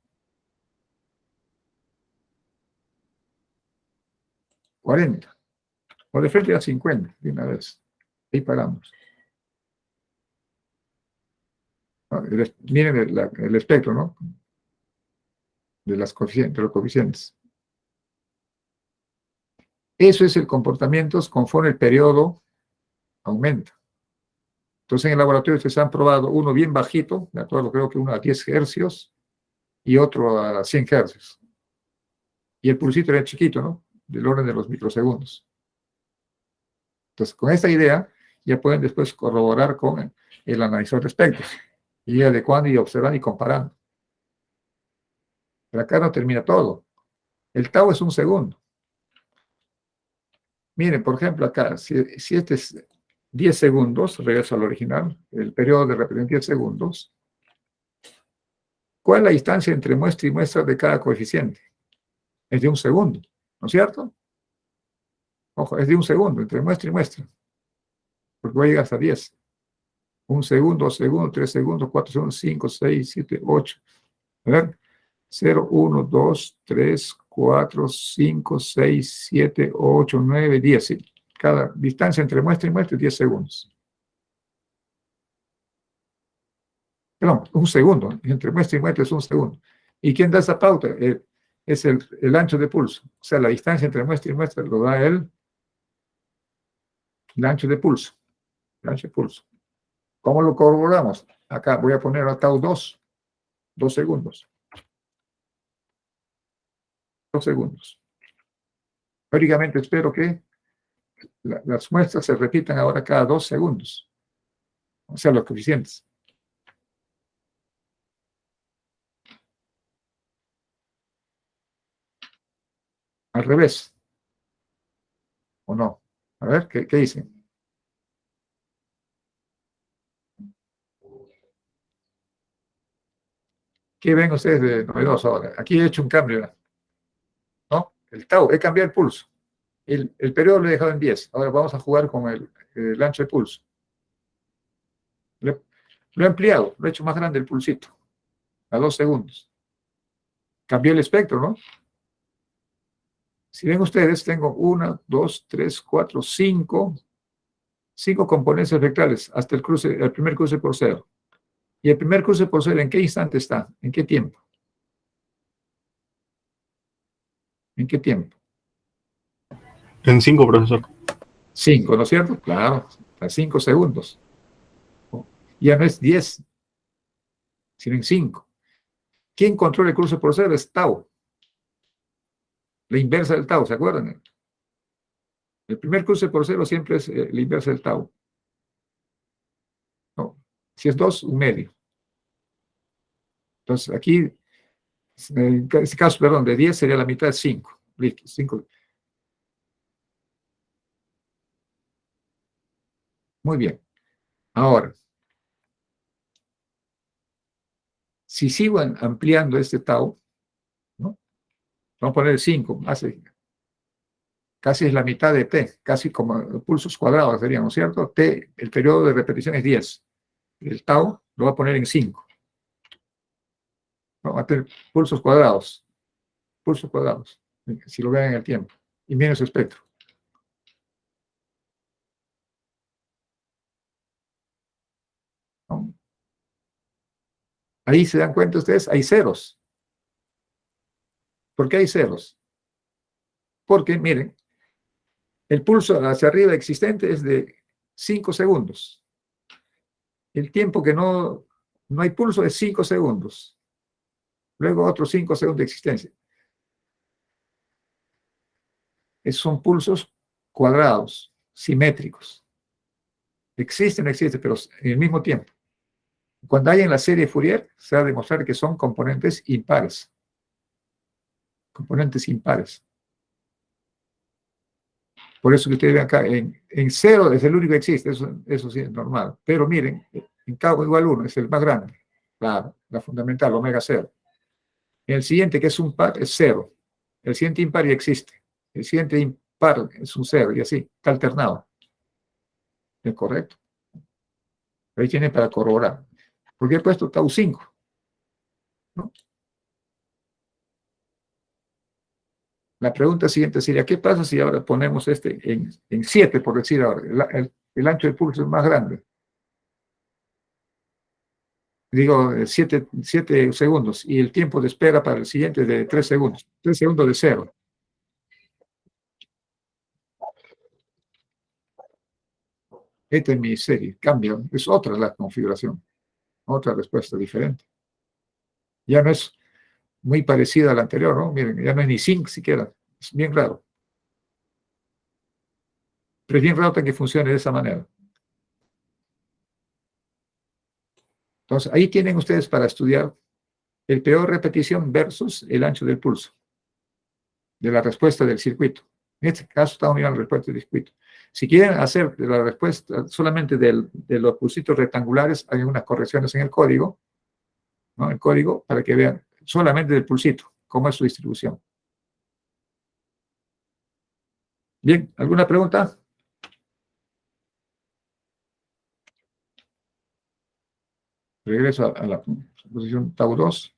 40. O de frente a 50, de una vez. Ahí paramos. ¿No? Miren el espectro, ¿no? De los coeficientes. Eso es el comportamiento conforme el periodo aumenta. Entonces, en el laboratorio ustedes han probado uno bien bajito, de acuerdo, creo que uno a 10 hercios y otro a 100 hercios. Y el pulsito era chiquito, ¿no? Del orden de los microsegundos. Entonces, con esta idea, ya pueden después corroborar con el analizador de espectros, y ir adecuando y observando y comparando. Pero acá no termina todo. El tau es un segundo. Miren, por ejemplo, acá, si este es 10 segundos, regreso al original, el periodo de repetición 10 segundos, ¿cuál es la distancia entre muestra y muestra de cada coeficiente? Es de un segundo, ¿no es cierto? Ojo, es de un segundo, entre muestra y muestra. Porque voy a llegar hasta 10. 1 segundo, 2 segundos, 3 segundos, 4 segundos, 5, 6, 7, 8. A ver, 0, 1, 2, 3, 4, 5, 6, 7, 8, 9, 10. ¿Sí? Cada distancia entre muestra y muestra es 10 segundos. Perdón, un segundo. Entre muestra y muestra es un segundo. ¿Y quién da esa pauta? Es el ancho de pulso. O sea, la distancia entre muestra y muestra lo da el ancho de pulso. El ancho de pulso. ¿Cómo lo corroboramos? Acá voy a poner a tau 2 segundos. 2 segundos. Teóricamente espero que las muestras se repitan ahora cada 2 segundos. O sea, los coeficientes. Al revés. ¿O no? A ver, ¿qué dicen? ¿Qué ven ustedes de novedoso ahora? Aquí he hecho un cambio, ¿no? El tau, he cambiado el pulso. El periodo lo he dejado en 10. Ahora vamos a jugar con el ancho de pulso. Lo he ampliado, lo he hecho más grande el pulsito, a 2 segundos. Cambié el espectro, ¿no? Si ven ustedes, tengo 1, 2, 3, 4, 5 componentes espectrales hasta el primer cruce por cero. ¿Y el primer cruce por cero en qué instante está? ¿En qué tiempo? ¿En qué tiempo? En 5, profesor. 5, ¿no es cierto? Claro, a 5 segundos. Ya no es 10, sino en 5. ¿Quién controla el cruce por cero? Es tau. La inversa del tau, ¿se acuerdan? El primer cruce por cero siempre es la inversa del tau. No, si es 2, un medio. Entonces, aquí, en este caso, perdón, de 10 sería la mitad de 5. 5. Muy bien. Ahora, si sigo ampliando este tau, ¿no? Vamos a poner 5, casi es la mitad de t, casi como pulsos cuadrados serían, ¿no es cierto? T, el periodo de repetición es 10. El tau lo va a poner en 5. Vamos a tener pulsos cuadrados, si lo ven en el tiempo, y miren su espectro. ¿No? Ahí se dan cuenta ustedes, hay ceros. ¿Por qué hay ceros? Porque, miren, el pulso hacia arriba existente es de 5 segundos. El tiempo que no hay pulso es 5 segundos. Luego otros 5 segundos de existencia. Son pulsos cuadrados, simétricos. Existe o no existe, pero en el mismo tiempo. Cuando hay en la serie Fourier, se va a demostrar que son componentes impares. Componentes impares. Por eso que ustedes ven acá, en 0 es el único que existe, eso sí es normal. Pero miren, en K igual 1 es el más grande. La fundamental, omega 0. En el siguiente, que es un par, es 0. El siguiente impar ya existe. El siguiente impar es un 0, y así, está alternado. ¿Es correcto? Ahí tienen para corroborar. Porque he puesto tau 5. ¿No? La pregunta siguiente sería, ¿qué pasa si ahora ponemos este en 7, por decir ahora? El ancho del pulso es más grande. Digo, 7 segundos. Y el tiempo de espera para el siguiente de 3 segundos. 3 segundos de 0. Esta es mi serie. Cambio. Es otra la configuración. Otra respuesta diferente. Ya no es muy parecida a la anterior, ¿no? Miren, ya no es ni sync siquiera. Es bien raro. Pero es bien raro que funcione de esa manera. Entonces, ahí tienen ustedes para estudiar el periodo de repetición versus el ancho del pulso de la respuesta del circuito. En este caso estamos mirando la respuesta del circuito. Si quieren hacer la respuesta solamente de los pulsitos rectangulares, hay unas correcciones en el código, ¿no? El código para que vean solamente del pulsito, cómo es su distribución. Bien, ¿alguna pregunta? Regreso a la posición tau 2.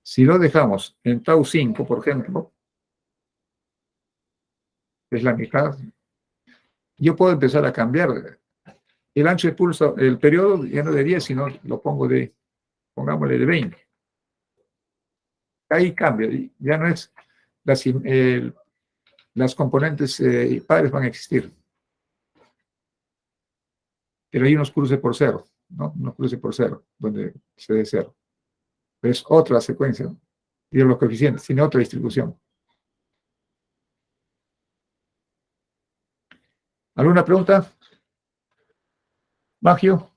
Si lo dejamos en tau 5, por ejemplo, es la mitad, yo puedo empezar a cambiar el ancho de pulso, el periodo ya no de 10, sino lo pongo pongámosle de 20. Ahí cambia, ya no es, las componentes pares van a existir. Pero hay unos cruces por 0, ¿no? Unos cruces por 0, donde se dé 0. Pero es otra secuencia, ¿no? Y de los coeficientes, tiene otra distribución. ¿Alguna pregunta? Magio,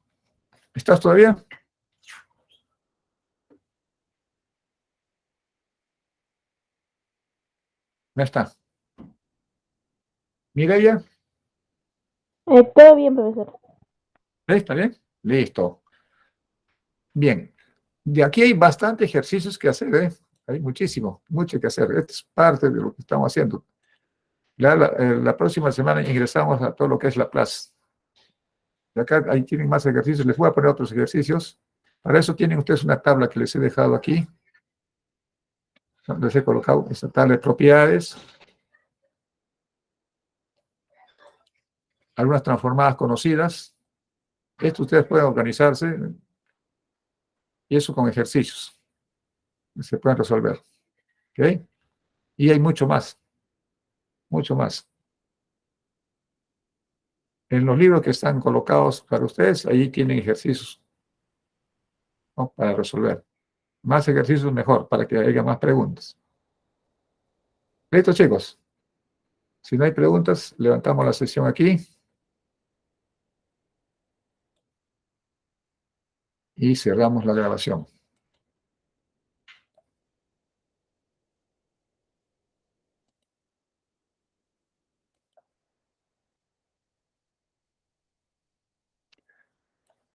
¿estás todavía? No está. Mireia, Todo bien, profesor. ¿está bien? Listo. Bien. De aquí hay bastante ejercicios que hacer, ¿eh? Hay muchísimo, mucho que hacer. Esto es parte de lo que estamos haciendo. La próxima semana ingresamos a todo lo que es la clase. De acá ahí tienen más ejercicios. Les voy a poner otros ejercicios. Para eso tienen ustedes una tabla que les he dejado aquí. Les he colocado esta tabla de propiedades. Algunas transformadas conocidas. Esto ustedes pueden organizarse. Y eso con ejercicios. Se pueden resolver. ¿Ok? Y hay mucho más. Mucho más. En los libros que están colocados para ustedes, ahí tienen ejercicios, ¿no? Para resolver. Más ejercicios mejor, para que haya más preguntas. ¿Listo, chicos? Si no hay preguntas, levantamos la sesión aquí. Y cerramos la grabación.